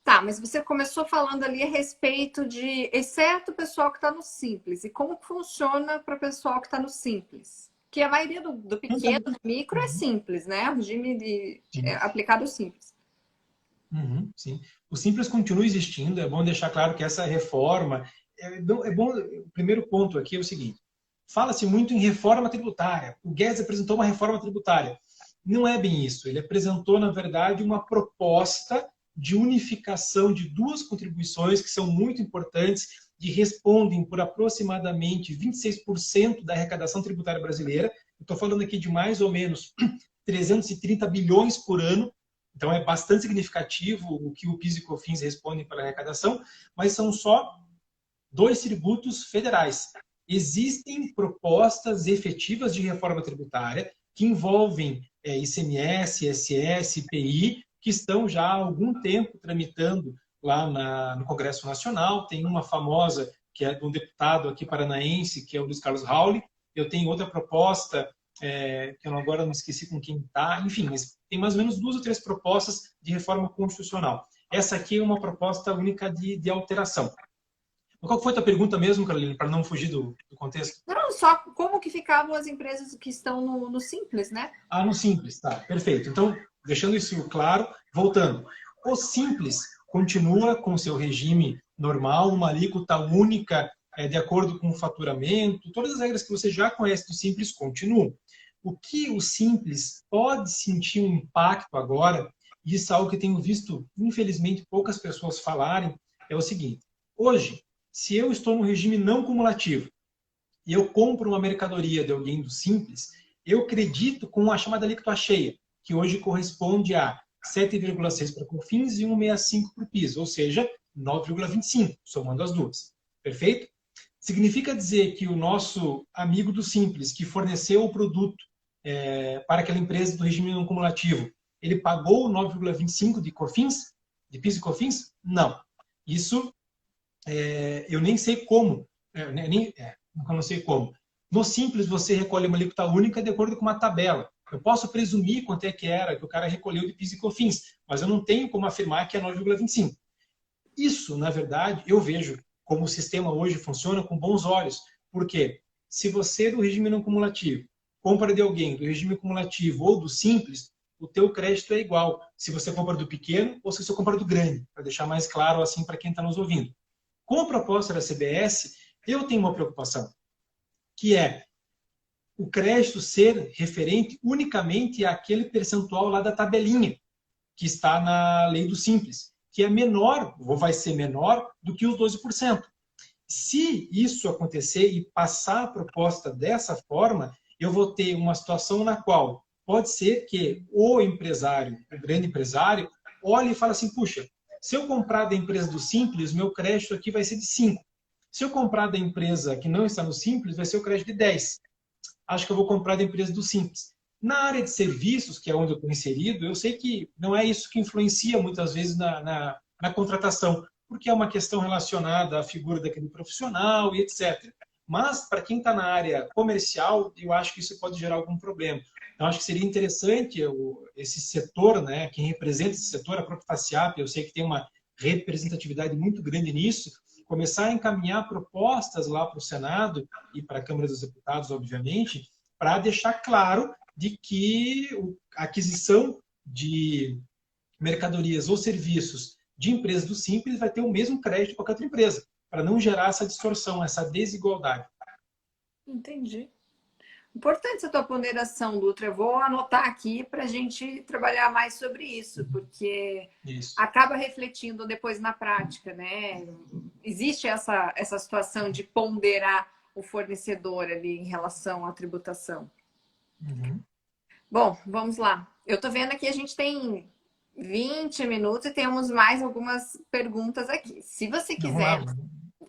Tá, mas você começou falando ali a respeito de, exceto o pessoal que está no Simples, e como funciona para o pessoal que está no Simples? Que a maioria do pequeno, do micro é simples, né? O regime aplicado simples. Uhum, sim. O Simples continua existindo, é bom deixar claro que essa reforma... o primeiro ponto aqui é o seguinte, fala-se muito em reforma tributária. O Guedes apresentou uma reforma tributária. Não é bem isso. Ele apresentou, na verdade, uma proposta de unificação de duas contribuições que são muito importantes e respondem por aproximadamente 26% da arrecadação tributária brasileira. Estou falando aqui de mais ou menos 330 bilhões por ano. Então, é bastante significativo o que o PIS e COFINS respondem para a arrecadação, mas são só 2 tributos federais. existem propostas efetivas de reforma tributária que envolvem ICMS, ISS, IPI, que estão já há algum tempo tramitando lá no Congresso Nacional. Tem uma famosa, que é de um deputado aqui paranaense, que é o Luiz Carlos Rauli. Eu tenho outra proposta, que eu agora não esqueci com quem está. Enfim, mas tem mais ou menos 2 ou 3 propostas de reforma constitucional. Essa aqui é uma proposta única de alteração. Qual foi a tua pergunta mesmo, Carolina, para não fugir do contexto? Não, só como que ficavam as empresas que estão no Simples, né? Ah, no Simples, tá, perfeito. Então, deixando isso claro, voltando. O Simples continua com seu regime normal, uma alíquota única, de acordo com o faturamento, todas as regras que você já conhece do Simples continuam. O que o Simples pode sentir um impacto agora, e isso é algo que tenho visto, infelizmente, poucas pessoas falarem, é o seguinte: hoje, se eu estou no regime não cumulativo e eu compro uma mercadoria de alguém do Simples, eu acredito com a chamada alíquota cheia, que hoje corresponde a 7,6 para COFINS e 1,65 para o PIS, ou seja, 9,25, somando as duas. Perfeito? Significa dizer que o nosso amigo do Simples, que forneceu o produto para aquela empresa do regime não cumulativo, ele pagou 9,25 de COFINS, de PIS e COFINS? Não. Isso eu nem sei como. Eu não sei como. No Simples, você recolhe uma alíquota única de acordo com uma tabela. Eu posso presumir quanto é que era que o cara recolheu de PIS e COFINS, mas eu não tenho como afirmar que é 9,25. Isso, na verdade, eu vejo como o sistema hoje funciona com bons olhos. Por quê? Se você do regime não cumulativo compra de alguém do regime cumulativo ou do Simples, o teu crédito é igual se você compra do pequeno ou se você compra do grande, para deixar mais claro assim para quem está nos ouvindo. Com a proposta da CBS, eu tenho uma preocupação, que é o crédito ser referente unicamente àquele percentual lá da tabelinha, que está na lei do Simples, que é menor, ou vai ser menor, do que os 12%. Se isso acontecer e passar a proposta dessa forma, eu vou ter uma situação na qual pode ser que o empresário, o grande empresário, olhe e fale assim: puxa, se eu comprar da empresa do Simples, meu crédito aqui vai ser de 5. Se eu comprar da empresa que não está no Simples, vai ser o crédito de 10. Acho que eu vou comprar da empresa do Simples. Na área de serviços, que é onde eu estou inserido, eu sei que não é isso que influencia muitas vezes na contratação, porque é uma questão relacionada à figura daquele profissional e etc. Mas, para quem está na área comercial, eu acho que isso pode gerar algum problema. Então, acho que seria interessante esse setor, né, quem representa esse setor, a própria FACIAP, eu sei que tem uma representatividade muito grande nisso, começar a encaminhar propostas lá para o Senado e para a Câmara dos Deputados, obviamente, para deixar claro de que a aquisição de mercadorias ou serviços de empresas do Simples vai ter o mesmo crédito que qualquer outra empresa, para não gerar essa distorção, essa desigualdade. Entendi. Importante essa tua ponderação, Dutra. Eu vou anotar aqui para a gente trabalhar mais sobre isso, porque acaba refletindo depois na prática, né? Existe essa situação de ponderar o fornecedor ali em relação à tributação. Uhum. Bom, vamos lá. Eu estou vendo aqui, a gente tem 20 minutos e temos mais algumas perguntas aqui. Se você quiser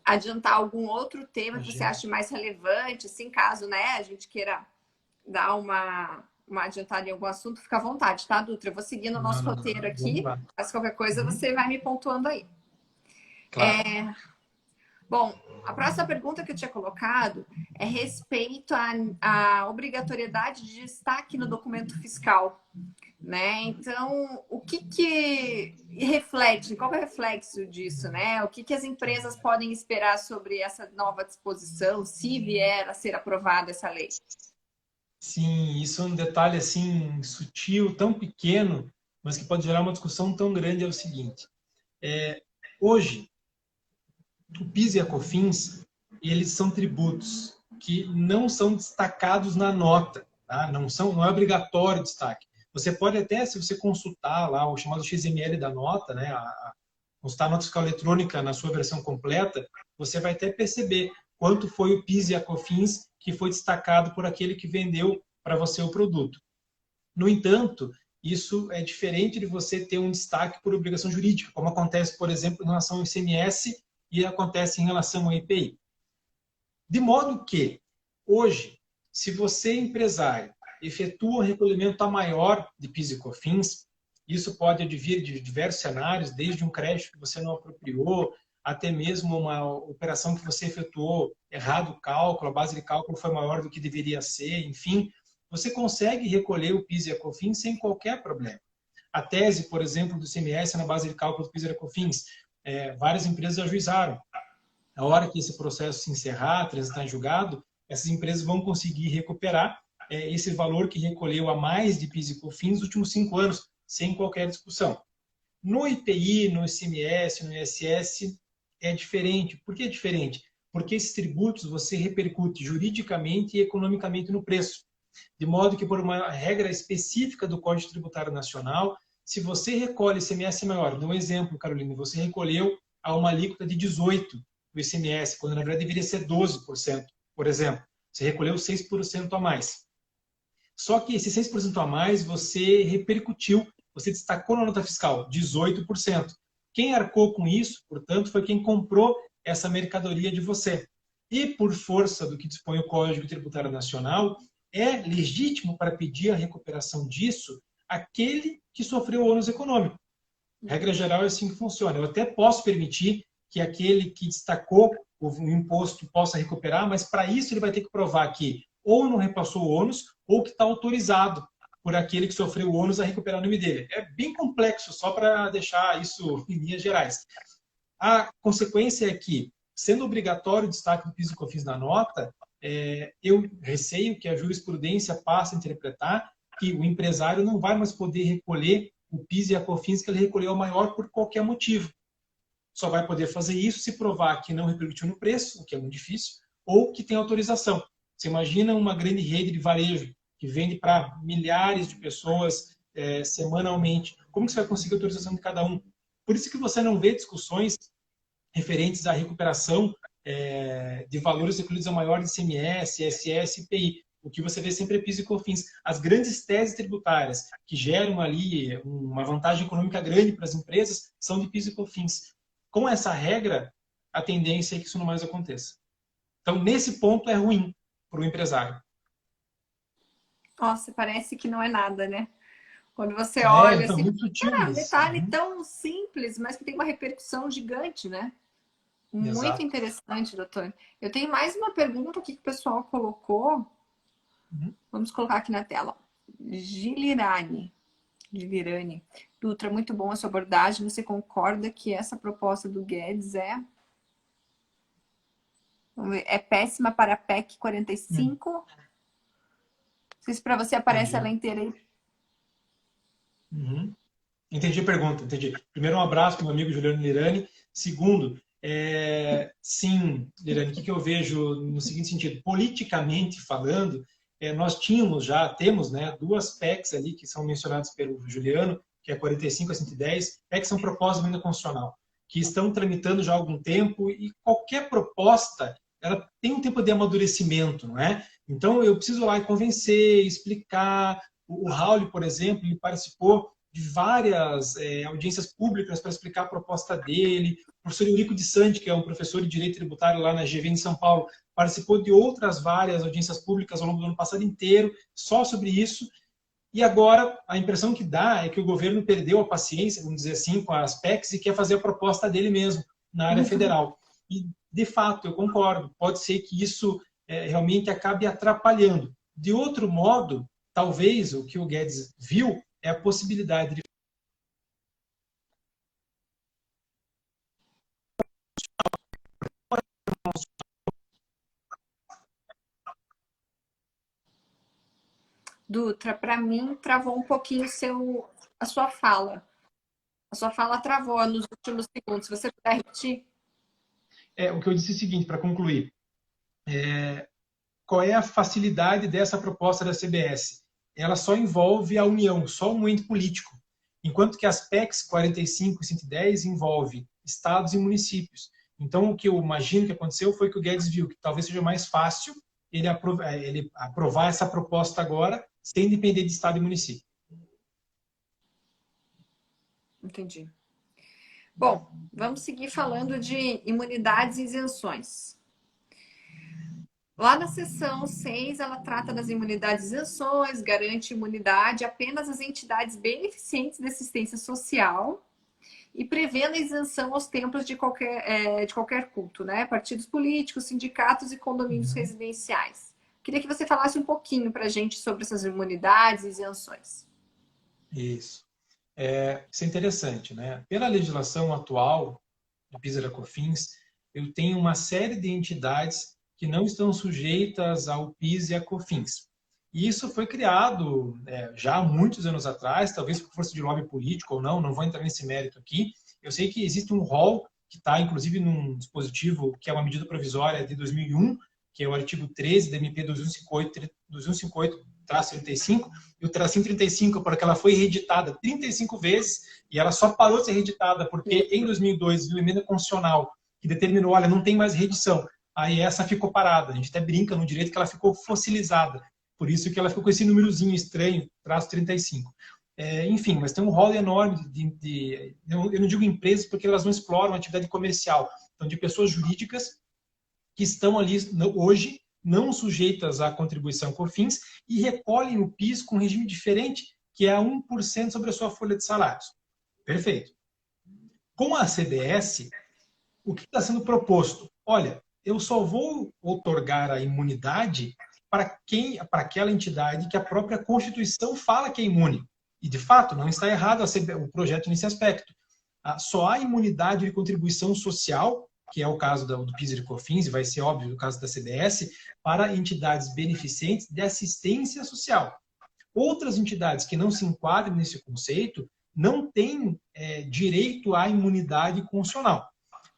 adiantar algum outro tema que você ache mais relevante, assim, caso, né, a gente queira dar uma adiantada em algum assunto, fica à vontade, tá, Dutra? Eu vou seguindo o nosso roteiro aqui, mas qualquer coisa você vai me pontuando aí. Claro. Bom, a próxima pergunta que eu tinha colocado é respeito à obrigatoriedade de destaque no documento fiscal, né? Então, o que reflete, qual é o reflexo disso, né? O que as empresas podem esperar sobre essa nova disposição, se vier a ser aprovada essa lei? Sim, isso é um detalhe assim sutil, tão pequeno, mas que pode gerar uma discussão tão grande. É o seguinte: hoje o PIS e a COFINS, eles são tributos que não são destacados na nota, tá? Não é obrigatório destaque. Você pode até, se você consultar lá o chamado XML da nota, né, consultar a nota fiscal eletrônica na sua versão completa, você vai até perceber quanto foi o PIS e a COFINS que foi destacado por aquele que vendeu para você o produto. No entanto, isso é diferente de você ter um destaque por obrigação jurídica, como acontece, por exemplo, em relação ao ICMS e acontece em relação ao IPI. De modo que, hoje, se você, empresário, efetua um recolhimento a maior de PIS e COFINS, isso pode advir de diversos cenários, desde um crédito que você não apropriou, até mesmo uma operação que você efetuou errado o cálculo, a base de cálculo foi maior do que deveria ser, enfim, você consegue recolher o PIS e a COFINS sem qualquer problema. A tese, por exemplo, do ICMS na base de cálculo do PIS e COFINS, várias empresas ajuizaram. Na hora que esse processo se encerrar, transitar em julgado, essas empresas vão conseguir recuperar esse valor que recolheu a mais de PIS e COFINS nos últimos 5 anos, sem qualquer discussão. No IPI, no ICMS, no ISS, é diferente. Por que é diferente? Porque esses tributos você repercute juridicamente e economicamente no preço. De modo que, por uma regra específica do Código Tributário Nacional, se você recolhe ICMS maior, dou um exemplo, Carolina, você recolheu a uma alíquota de 18% do ICMS, quando na verdade deveria ser 12%, por exemplo. Você recolheu 6% a mais. Só que esse 6% a mais você repercutiu, você destacou na nota fiscal, 18%. Quem arcou com isso, portanto, foi quem comprou essa mercadoria de você. E por força do que dispõe o Código Tributário Nacional, é legítimo para pedir a recuperação disso aquele que sofreu o ônus econômico. Regra geral é assim que funciona. Eu até posso permitir que aquele que destacou o imposto possa recuperar, mas para isso ele vai ter que provar que ou não repassou o ônus ou que está autorizado por aquele que sofreu o ônus a recuperar o nome dele. É bem complexo, só para deixar isso em linhas gerais. A consequência é que, sendo obrigatório o destaque do PIS e COFINS na nota, eu receio que a jurisprudência passe a interpretar que o empresário não vai mais poder recolher o PIS e a COFINS que ele recolheu maior por qualquer motivo. Só vai poder fazer isso se provar que não repercutiu no preço, o que é muito difícil, ou que tem autorização. Você imagina uma grande rede de varejo que vende para milhares de pessoas semanalmente. Como que você vai conseguir a autorização de cada um? Por isso que você não vê discussões referentes à recuperação de valores recolhidos a maior de ICMS, ISS e IPI. O que você vê sempre é PIS e COFINS. As grandes teses tributárias que geram ali uma vantagem econômica grande para as empresas são de PIS e COFINS. Com essa regra, a tendência é que isso não mais aconteça. Então, nesse ponto, é ruim para o empresário. Nossa, parece que não é nada, né? Quando você olha Então, assim, muito sutil um isso. detalhe tão simples, mas que tem uma repercussão gigante, né? Muito Exato. interessante, doutor. Eu tenho mais uma pergunta aqui que o pessoal colocou. Vamos colocar aqui na tela. Gilirane. Dutra, muito bom a sua abordagem. Você concorda que essa proposta do Guedes é péssima para a PEC 45? Não sei se para você aparece ela inteira aí. Entendi a pergunta, entendi. Primeiro, um abraço para o meu amigo Juliano Lirani. Segundo, sim, Lirani, o que eu vejo no seguinte sentido? Politicamente falando, nós temos, né, duas PECs ali que são mencionadas pelo Juliano, que é 45 a 110, PECs são propostas de emenda constitucional, que estão tramitando já há algum tempo e qualquer proposta, ela tem um tempo de amadurecimento, não é? Então, eu preciso lá convencer, explicar. O Raul, por exemplo, ele participou de várias audiências públicas para explicar a proposta dele. O professor Eurico de Sante, que é um professor de Direito Tributário lá na GV em São Paulo, participou de outras várias audiências públicas ao longo do ano passado inteiro, só sobre isso. E agora, a impressão que dá é que o governo perdeu a paciência, vamos dizer assim, com as PECs e quer fazer a proposta dele mesmo, na área federal. E, de fato, eu concordo, pode ser que isso realmente acabe atrapalhando. De outro modo, talvez o que o Guedes viu é a possibilidade de Dutra, para mim, travou um pouquinho a sua fala. A sua fala travou nos últimos segundos. Se você puder repetir. O que eu disse é o seguinte, para concluir. Qual é a facilidade dessa proposta da CBS? Ela só envolve a União, só um ente político. Enquanto que as PECs 45 e 110 envolve estados e municípios. Então, o que eu imagino que aconteceu foi que o Guedes viu que talvez seja mais fácil ele aprovar essa proposta agora, sem depender de estado e município. Entendi. Bom, vamos seguir falando de imunidades e isenções. Lá na seção 6, ela trata das imunidades e isenções, garante imunidade apenas às entidades beneficentes de assistência social e prevendo a isenção aos templos de qualquer culto, né? Partidos políticos, sindicatos e condomínios Uhum. residenciais. Queria que você falasse um pouquinho para a gente sobre essas imunidades e isenções. Isso. Isso é interessante, né? Pela legislação atual do PIS e da COFINS, eu tenho uma série de entidades que não estão sujeitas ao PIS e à COFINS. E isso foi criado já há muitos anos atrás, talvez por força de lobby político ou não, não vou entrar nesse mérito aqui. Eu sei que existe um rol que está, inclusive, num dispositivo que é uma medida provisória de 2001, que é o artigo 13 da MP 2158-35, e o tracinho 35, porque ela foi reeditada 35 vezes e ela só parou de ser reeditada porque em 2002 veio uma emenda constitucional que determinou, olha, não tem mais reedição. Aí essa ficou parada. A gente até brinca no direito que ela ficou fossilizada. Por isso que ela ficou com esse númerozinho estranho, traço 35. Enfim, mas tem um rol enorme eu não digo empresas porque elas não exploram atividade comercial. Então, de pessoas jurídicas que estão ali hoje não sujeitas à contribuição COFINS e recolhem o PIS com um regime diferente, que é a 1% sobre a sua folha de salários. Perfeito. Com a CDS, o que está sendo proposto? Olha, eu só vou outorgar a imunidade para aquela entidade que a própria Constituição fala que é imune. E, de fato, não está errado o projeto nesse aspecto. Só há imunidade de contribuição social, que é o caso do PIS e do COFINS, e vai ser óbvio o caso da CDS, para entidades beneficentes de assistência social. Outras entidades que não se enquadrem nesse conceito não têm direito à imunidade constitucional.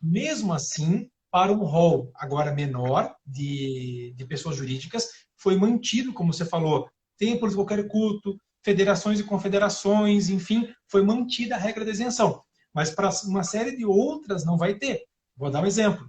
Mesmo assim, para um rol agora menor de pessoas jurídicas, foi mantido, como você falou, templos de qualquer culto, federações e confederações, enfim, foi mantida a regra da isenção. Mas para uma série de outras não vai ter. Vou dar um exemplo.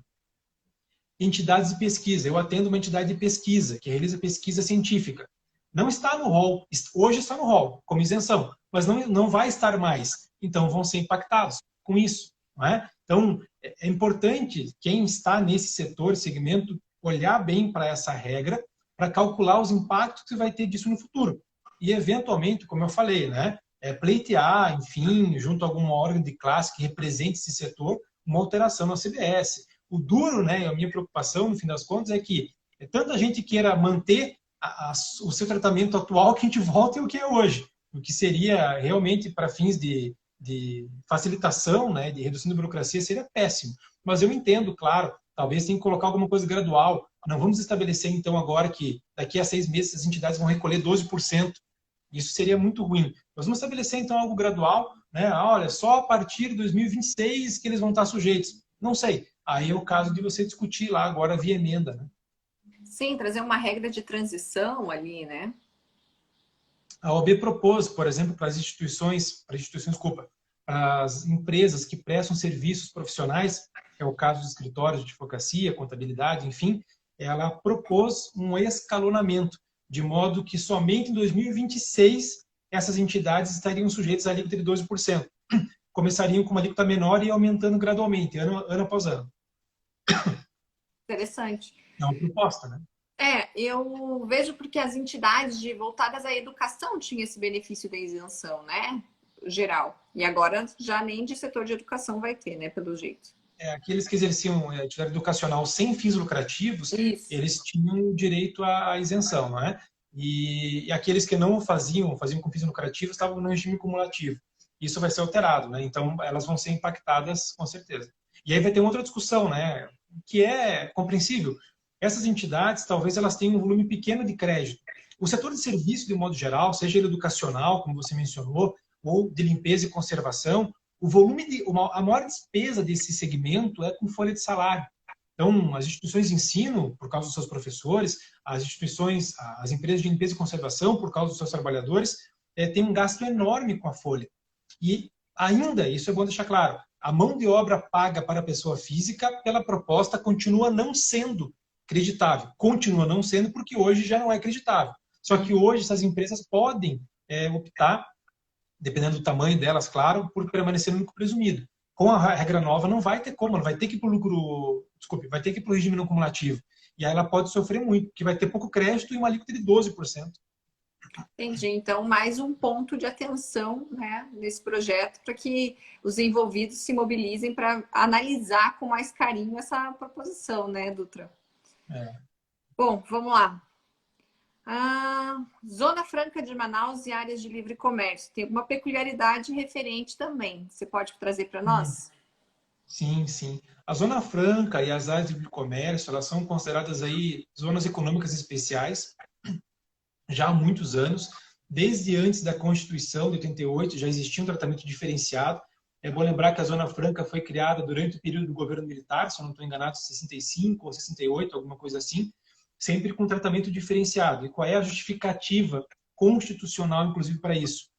Entidades de pesquisa. Eu atendo uma entidade de pesquisa, que realiza pesquisa científica. Não está no rol, hoje está no rol, como isenção, mas não vai estar mais. Então, vão ser impactados com isso. Não é? Então, é importante quem está nesse setor, segmento, olhar bem para essa regra, para calcular os impactos que vai ter disso no futuro. E, eventualmente, como eu falei, né, pleitear, enfim, junto a algum órgão de classe que represente esse setor, uma alteração na CBS. O duro, né, a minha preocupação, no fim das contas, é que tanta gente queira manter o seu tratamento atual que a gente volte ao que é hoje, o que seria realmente para fins de facilitação, né, de redução da burocracia, seria péssimo. Mas eu entendo, claro, talvez tenha que colocar alguma coisa gradual. Não vamos estabelecer, então, agora que daqui a 6 meses as entidades vão recolher 12%. Isso seria muito ruim. Nós vamos estabelecer, então, algo gradual, né? Olha, só a partir de 2026 que eles vão estar sujeitos. Não sei. Aí é o caso de você discutir lá agora via emenda, né? Sim, trazer uma regra de transição ali, né? A OAB propôs, por exemplo, para as empresas que prestam serviços profissionais, que é o caso dos escritórios de advocacia, contabilidade, enfim, ela propôs um escalonamento, de modo que somente em 2026 essas entidades estariam sujeitas à alíquota de 12%. Começariam com uma alíquota menor e aumentando gradualmente, ano após ano. Interessante. É uma proposta, né? Eu vejo porque as entidades voltadas à educação tinham esse benefício da isenção, né? Geral. E agora já nem de setor de educação vai ter, né? Pelo jeito. Aqueles que exerciam atividade educacional sem fins lucrativos, Isso. eles tinham direito à isenção, não é? E aqueles que não faziam com fins lucrativos, estavam no regime cumulativo. Isso vai ser alterado, né? Então, elas vão ser impactadas, com certeza. E aí vai ter uma outra discussão, né? Que é compreensível. Essas entidades, talvez elas tenham um volume pequeno de crédito. O setor de serviço, de modo geral, seja ele educacional, como você mencionou, ou de limpeza e conservação, a maior despesa desse segmento é com folha de salário. Então, as instituições de ensino, por causa dos seus professores, as empresas de limpeza e conservação, por causa dos seus trabalhadores, têm um gasto enorme com a folha. E ainda, isso é bom deixar claro, a mão de obra paga para a pessoa física, pela proposta, continua não sendo creditável. Continua não sendo porque hoje já não é creditável. Só que hoje essas empresas podem optar, dependendo do tamanho delas, claro, por permanecer no lucro presumido. Com a regra nova não vai ter como, não vai ter que ir para o lucro, desculpe, vai ter que ir para o regime não cumulativo. E aí ela pode sofrer muito, porque vai ter pouco crédito e uma alíquota de 12%. Entendi. Então, mais um ponto de atenção, né, nesse projeto para que os envolvidos se mobilizem para analisar com mais carinho essa proposição, né, Dutra? É. Bom, vamos lá. Zona Franca de Manaus e áreas de livre comércio. Tem uma peculiaridade referente também. Você pode trazer para nós? Sim, sim. A Zona Franca e as áreas de livre comércio, elas são consideradas aí zonas econômicas especiais já há muitos anos. Desde antes da Constituição de 88 já existia um tratamento diferenciado. É bom lembrar que a Zona Franca foi criada durante o período do governo militar, se eu não estou enganado, 65 ou 68, alguma coisa assim, sempre com tratamento diferenciado. E qual é a justificativa constitucional, inclusive, para isso?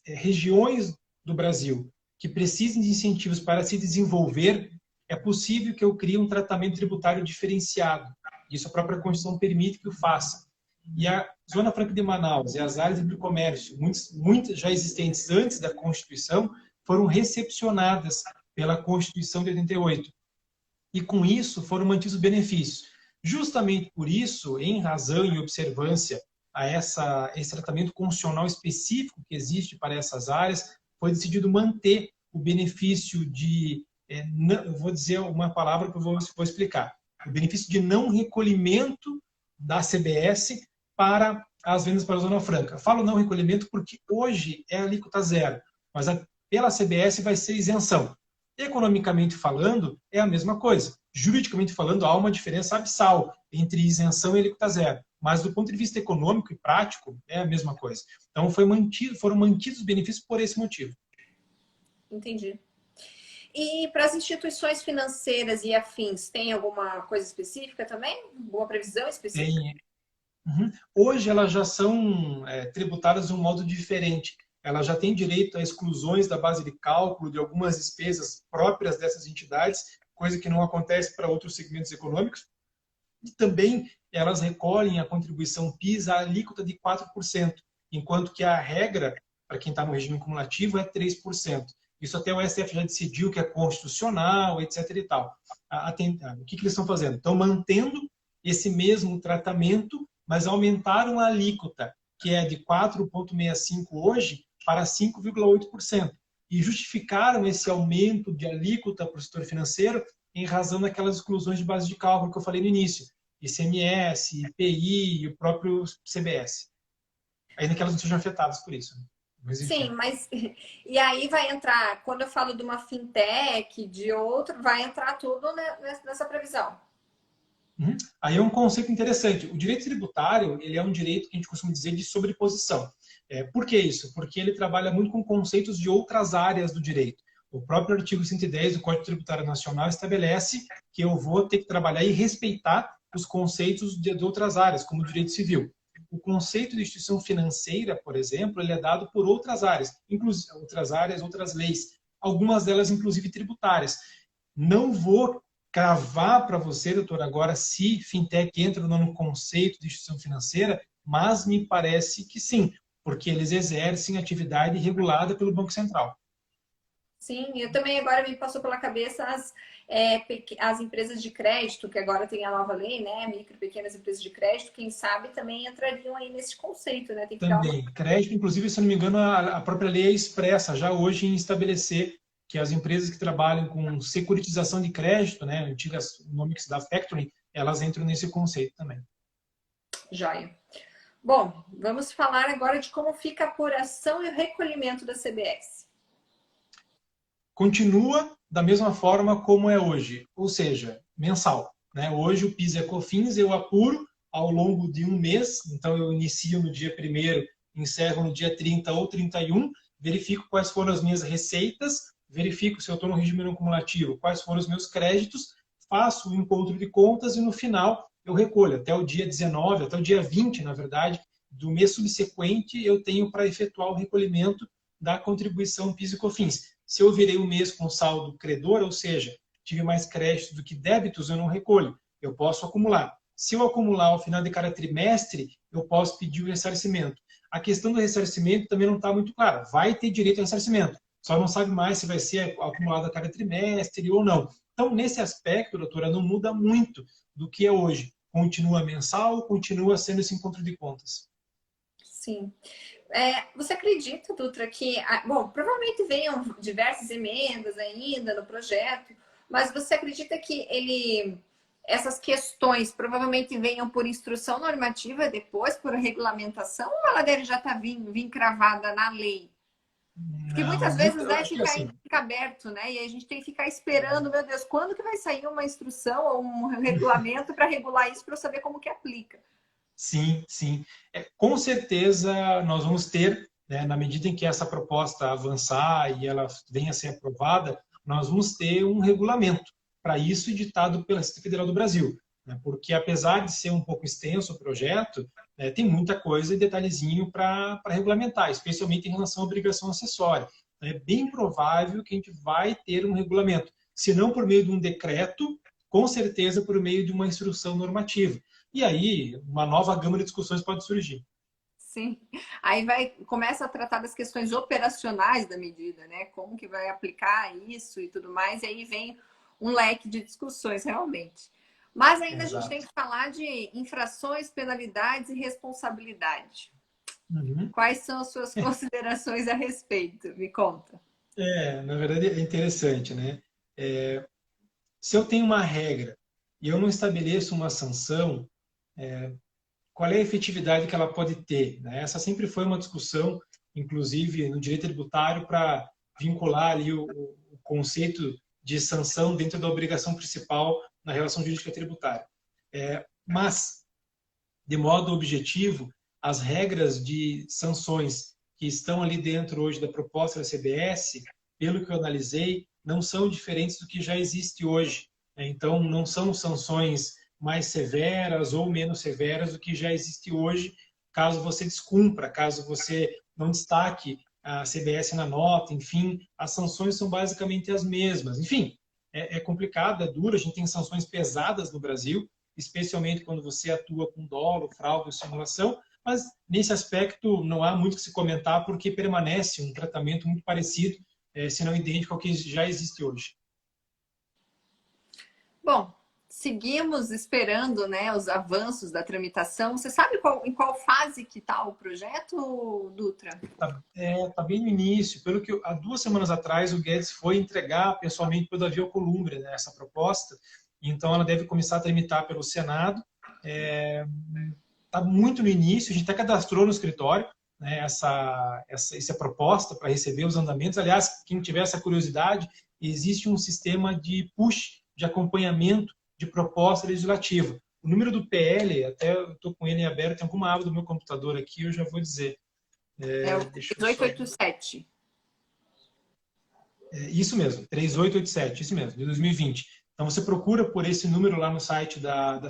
Regiões do Brasil que precisem de incentivos para se desenvolver, é possível que eu crie um tratamento tributário diferenciado. Isso a própria Constituição permite que eu faça. E a Zona Franca de Manaus e as áreas de comércio, muitas já existentes antes da Constituição, foram recepcionadas pela Constituição de 88. E com isso foram mantidos os benefícios. Justamente por isso, em razão e observância a esse tratamento constitucional específico que existe para essas áreas, foi decidido manter o benefício de, eu vou dizer uma palavra que eu vou explicar, o benefício de não recolhimento da CBS para as vendas para a Zona Franca. Falo não recolhimento porque hoje é alíquota zero, mas pela CBS vai ser isenção. Economicamente falando, é a mesma coisa. Juridicamente falando, há uma diferença abissal entre isenção e alíquota zero. Mas do ponto de vista econômico e prático, é a mesma coisa. Então, foram mantidos os benefícios por esse motivo. Entendi. E para as instituições financeiras e afins, tem alguma coisa específica também? Alguma previsão específica? Tem. Hoje elas já são tributadas de um modo diferente. Elas já têm direito a exclusões da base de cálculo de algumas despesas próprias dessas entidades, coisa que não acontece para outros segmentos econômicos. E também elas recolhem a contribuição PIS à alíquota de 4%, enquanto que a regra, para quem está no regime cumulativo, é 3%. Isso até o STF já decidiu que é constitucional, etc. e tal. O que eles estão fazendo? Estão mantendo esse mesmo tratamento, mas aumentaram a alíquota, que é de 4,65% hoje, para 5,8%. E justificaram esse aumento de alíquota para o setor financeiro em razão daquelas exclusões de base de cálculo que eu falei no início. ICMS, IPI e o próprio CBS. Ainda que elas não sejam afetadas por isso. Sim, mas e aí vai entrar, quando eu falo de uma fintech, de outro, vai entrar tudo nessa previsão. Aí é um conceito interessante. O direito tributário, ele é um direito que a gente costuma dizer de sobreposição. Por que isso? Porque ele trabalha muito com conceitos de outras áreas do direito. O próprio artigo 110 do Código Tributário Nacional estabelece que eu vou ter que trabalhar e respeitar os conceitos de outras áreas, como o direito civil. O conceito de instituição financeira, por exemplo, ele é dado por outras áreas, inclusive outras leis, algumas delas inclusive tributárias. Não vou cravar para você, doutor, agora se fintech entra no conceito de instituição financeira, mas me parece que sim, porque eles exercem atividade regulada pelo Banco Central. Sim, eu também agora me passou pela cabeça as empresas de crédito, que agora tem a nova lei, né? Micro e pequenas empresas de crédito, quem sabe também entrariam aí nesse conceito, né? Tem que também. Crédito, inclusive, se não me engano, a própria lei é expressa já hoje em estabelecer que as empresas que trabalham com securitização de crédito, né, antigas, o nome que se dá factoring, elas entram nesse conceito também. Joia. Bom, vamos falar agora de como fica a apuração e o recolhimento da CBS. Continua da mesma forma como é hoje, ou seja, mensal. Né? Hoje o PIS e a COFINS eu apuro ao longo de um mês, então eu inicio no dia 1º, encerro no dia 30 ou 31, verifico quais foram as minhas receitas, verifico se eu estou no regime não cumulativo, quais foram os meus créditos, faço o encontro de contas e no final eu recolho. Até o dia 19, até o dia 20, na verdade, do mês subsequente, eu tenho para efetuar o recolhimento da contribuição PIS e COFINS. Se eu virei um mês com saldo credor, ou seja, tive mais créditos do que débitos, eu não recolho. Eu posso acumular. Se eu acumular ao final de cada trimestre, eu posso pedir o ressarcimento. A questão do ressarcimento também não está muito clara. Vai ter direito ao ressarcimento. Só não sabe mais se vai ser acumulado a cada trimestre ou não. Então, nesse aspecto, doutora, não muda muito do que é hoje. Continua mensal, continua sendo esse encontro de contas. Sim. Você acredita, Dutra, que... Bom, provavelmente venham diversas emendas ainda no projeto, mas você acredita que essas questões provavelmente venham por instrução normativa depois, por regulamentação, ou ela deve já estar vir cravada na lei? Porque Não, muitas vezes, eu né, acho que assim, fica aberto, né? E a gente tem que ficar esperando, meu Deus, quando que vai sair uma instrução ou um regulamento para regular isso, para eu saber como que aplica? sim, sim. Com certeza nós vamos ter, né, na medida em que essa proposta avançar e ela venha a ser aprovada, nós vamos ter um regulamento para isso editado pela Receita Federal do Brasil. Né, porque apesar de ser um pouco extenso o projeto, tem muita coisa e detalhezinho para regulamentar, especialmente em relação à obrigação acessória. É bem provável que a gente vai ter um regulamento, se não por meio de um decreto, com certeza por meio de uma instrução normativa. E aí, uma nova gama de discussões pode surgir. Sim. Aí começa a tratar das questões operacionais da medida, né? Como que vai aplicar isso e tudo mais, e aí vem um leque de discussões, realmente. Mas ainda a gente tem Exato. que falar de infrações, penalidades e responsabilidade. Uhum. Quais são as suas considerações a respeito? Me conta. Na verdade é interessante, né? Se eu tenho uma regra e eu não estabeleço uma sanção, qual é a efetividade que ela pode ter? Né? Essa sempre foi uma discussão, inclusive no direito tributário, para vincular ali o conceito de sanção dentro da obrigação principal na relação jurídica tributária. Mas, de modo objetivo, as regras de sanções que estão ali dentro hoje da proposta da CBS, pelo que eu analisei, não são diferentes do que já existe hoje. Então, não são sanções mais severas ou menos severas do que já existe hoje, caso você descumpra, caso você não destaque a CBS na nota, enfim, as sanções são basicamente as mesmas. Enfim, é complicado, é duro, a gente tem sanções pesadas no Brasil, especialmente quando você atua com dolo, fraude ou simulação, mas nesse aspecto não há muito que se comentar porque permanece um tratamento muito parecido, se não idêntico ao que já existe hoje. Bom, seguimos esperando, né, os avanços da tramitação. Você sabe em qual fase que está o projeto, Dutra? Tá bem no início. Pelo que há 2 semanas atrás o Guedes foi entregar pessoalmente para o Davi Alcolumbre, né, essa proposta. Então ela deve começar a tramitar pelo Senado. Está muito no início. A gente até cadastrou no escritório, né, essa proposta para receber os andamentos. Aliás, quem tiver essa curiosidade, existe um sistema de push, de acompanhamento de proposta legislativa. O número do PL, até estou com ele aberto, tem alguma aba do meu computador aqui, eu já vou dizer. É o Deixa eu só... 1887. Isso mesmo, 3887, isso mesmo, de 2020. Então você procura por esse número lá no site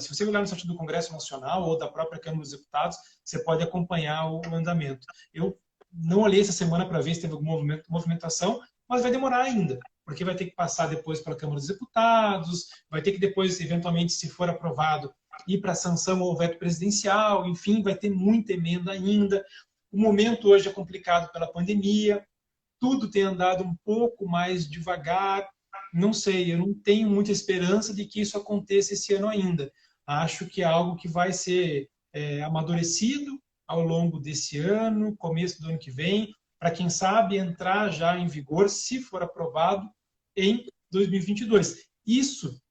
se você olhar no site do Congresso Nacional ou da própria Câmara dos Deputados, você pode acompanhar o andamento. Eu não olhei essa semana para ver se teve alguma movimentação, mas vai demorar ainda, porque vai ter que passar depois pela Câmara dos Deputados, vai ter que depois, eventualmente, se for aprovado, ir para a sanção ou veto presidencial, enfim, vai ter muita emenda ainda. O momento hoje é complicado pela pandemia, tudo tem andado um pouco mais devagar. Não sei, eu não tenho muita esperança de que isso aconteça esse ano ainda. Acho que é algo que vai ser amadurecido ao longo desse ano, começo do ano que vem, para quem sabe entrar já em vigor, se for aprovado, em 2022. Isso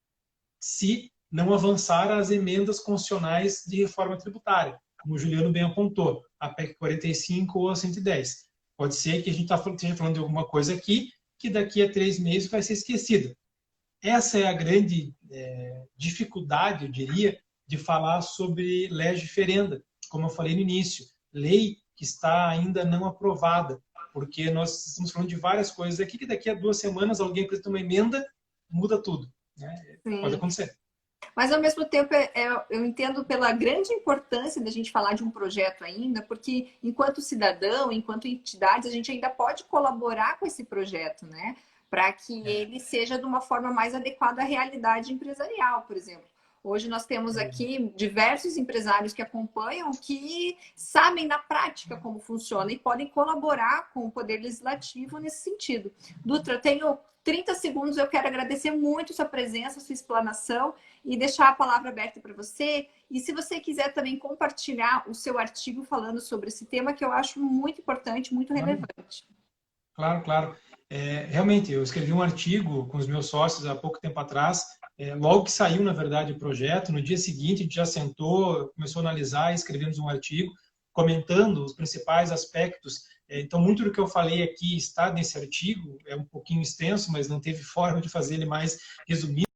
se não avançar as emendas constitucionais de reforma tributária, como o Juliano bem apontou, a PEC 45 ou a 110. Pode ser que a gente esteja falando de alguma coisa aqui que daqui a 3 meses vai ser esquecida. Essa é a grande dificuldade, eu diria, de falar sobre lege ferenda, como eu falei no início, lei que está ainda não aprovada, porque nós estamos falando de várias coisas aqui que daqui a 2 semanas alguém apresenta uma emenda, muda tudo. Né? Pode Sim. acontecer. Mas, ao mesmo tempo, eu entendo pela grande importância da gente falar de um projeto ainda, porque, enquanto cidadão, enquanto entidade, a gente ainda pode colaborar com esse projeto, né? Para que ele seja de uma forma mais adequada à realidade empresarial, por exemplo. Hoje nós temos aqui diversos empresários que acompanham, que sabem na prática como funciona e podem colaborar com o Poder Legislativo nesse sentido. Dutra, eu tenho 30 segundos, eu quero agradecer muito sua presença, sua explanação e deixar a palavra aberta para você. E se você quiser também compartilhar o seu artigo falando sobre esse tema, que eu acho muito importante, muito relevante. Claro, claro. Realmente, eu escrevi um artigo com os meus sócios há pouco tempo atrás. Logo que saiu, na verdade, o projeto, no dia seguinte a gente já sentou, começou a analisar e escrevemos um artigo comentando os principais aspectos. Então, muito do que eu falei aqui está nesse artigo. É um pouquinho extenso, mas não teve forma de fazer ele mais resumido.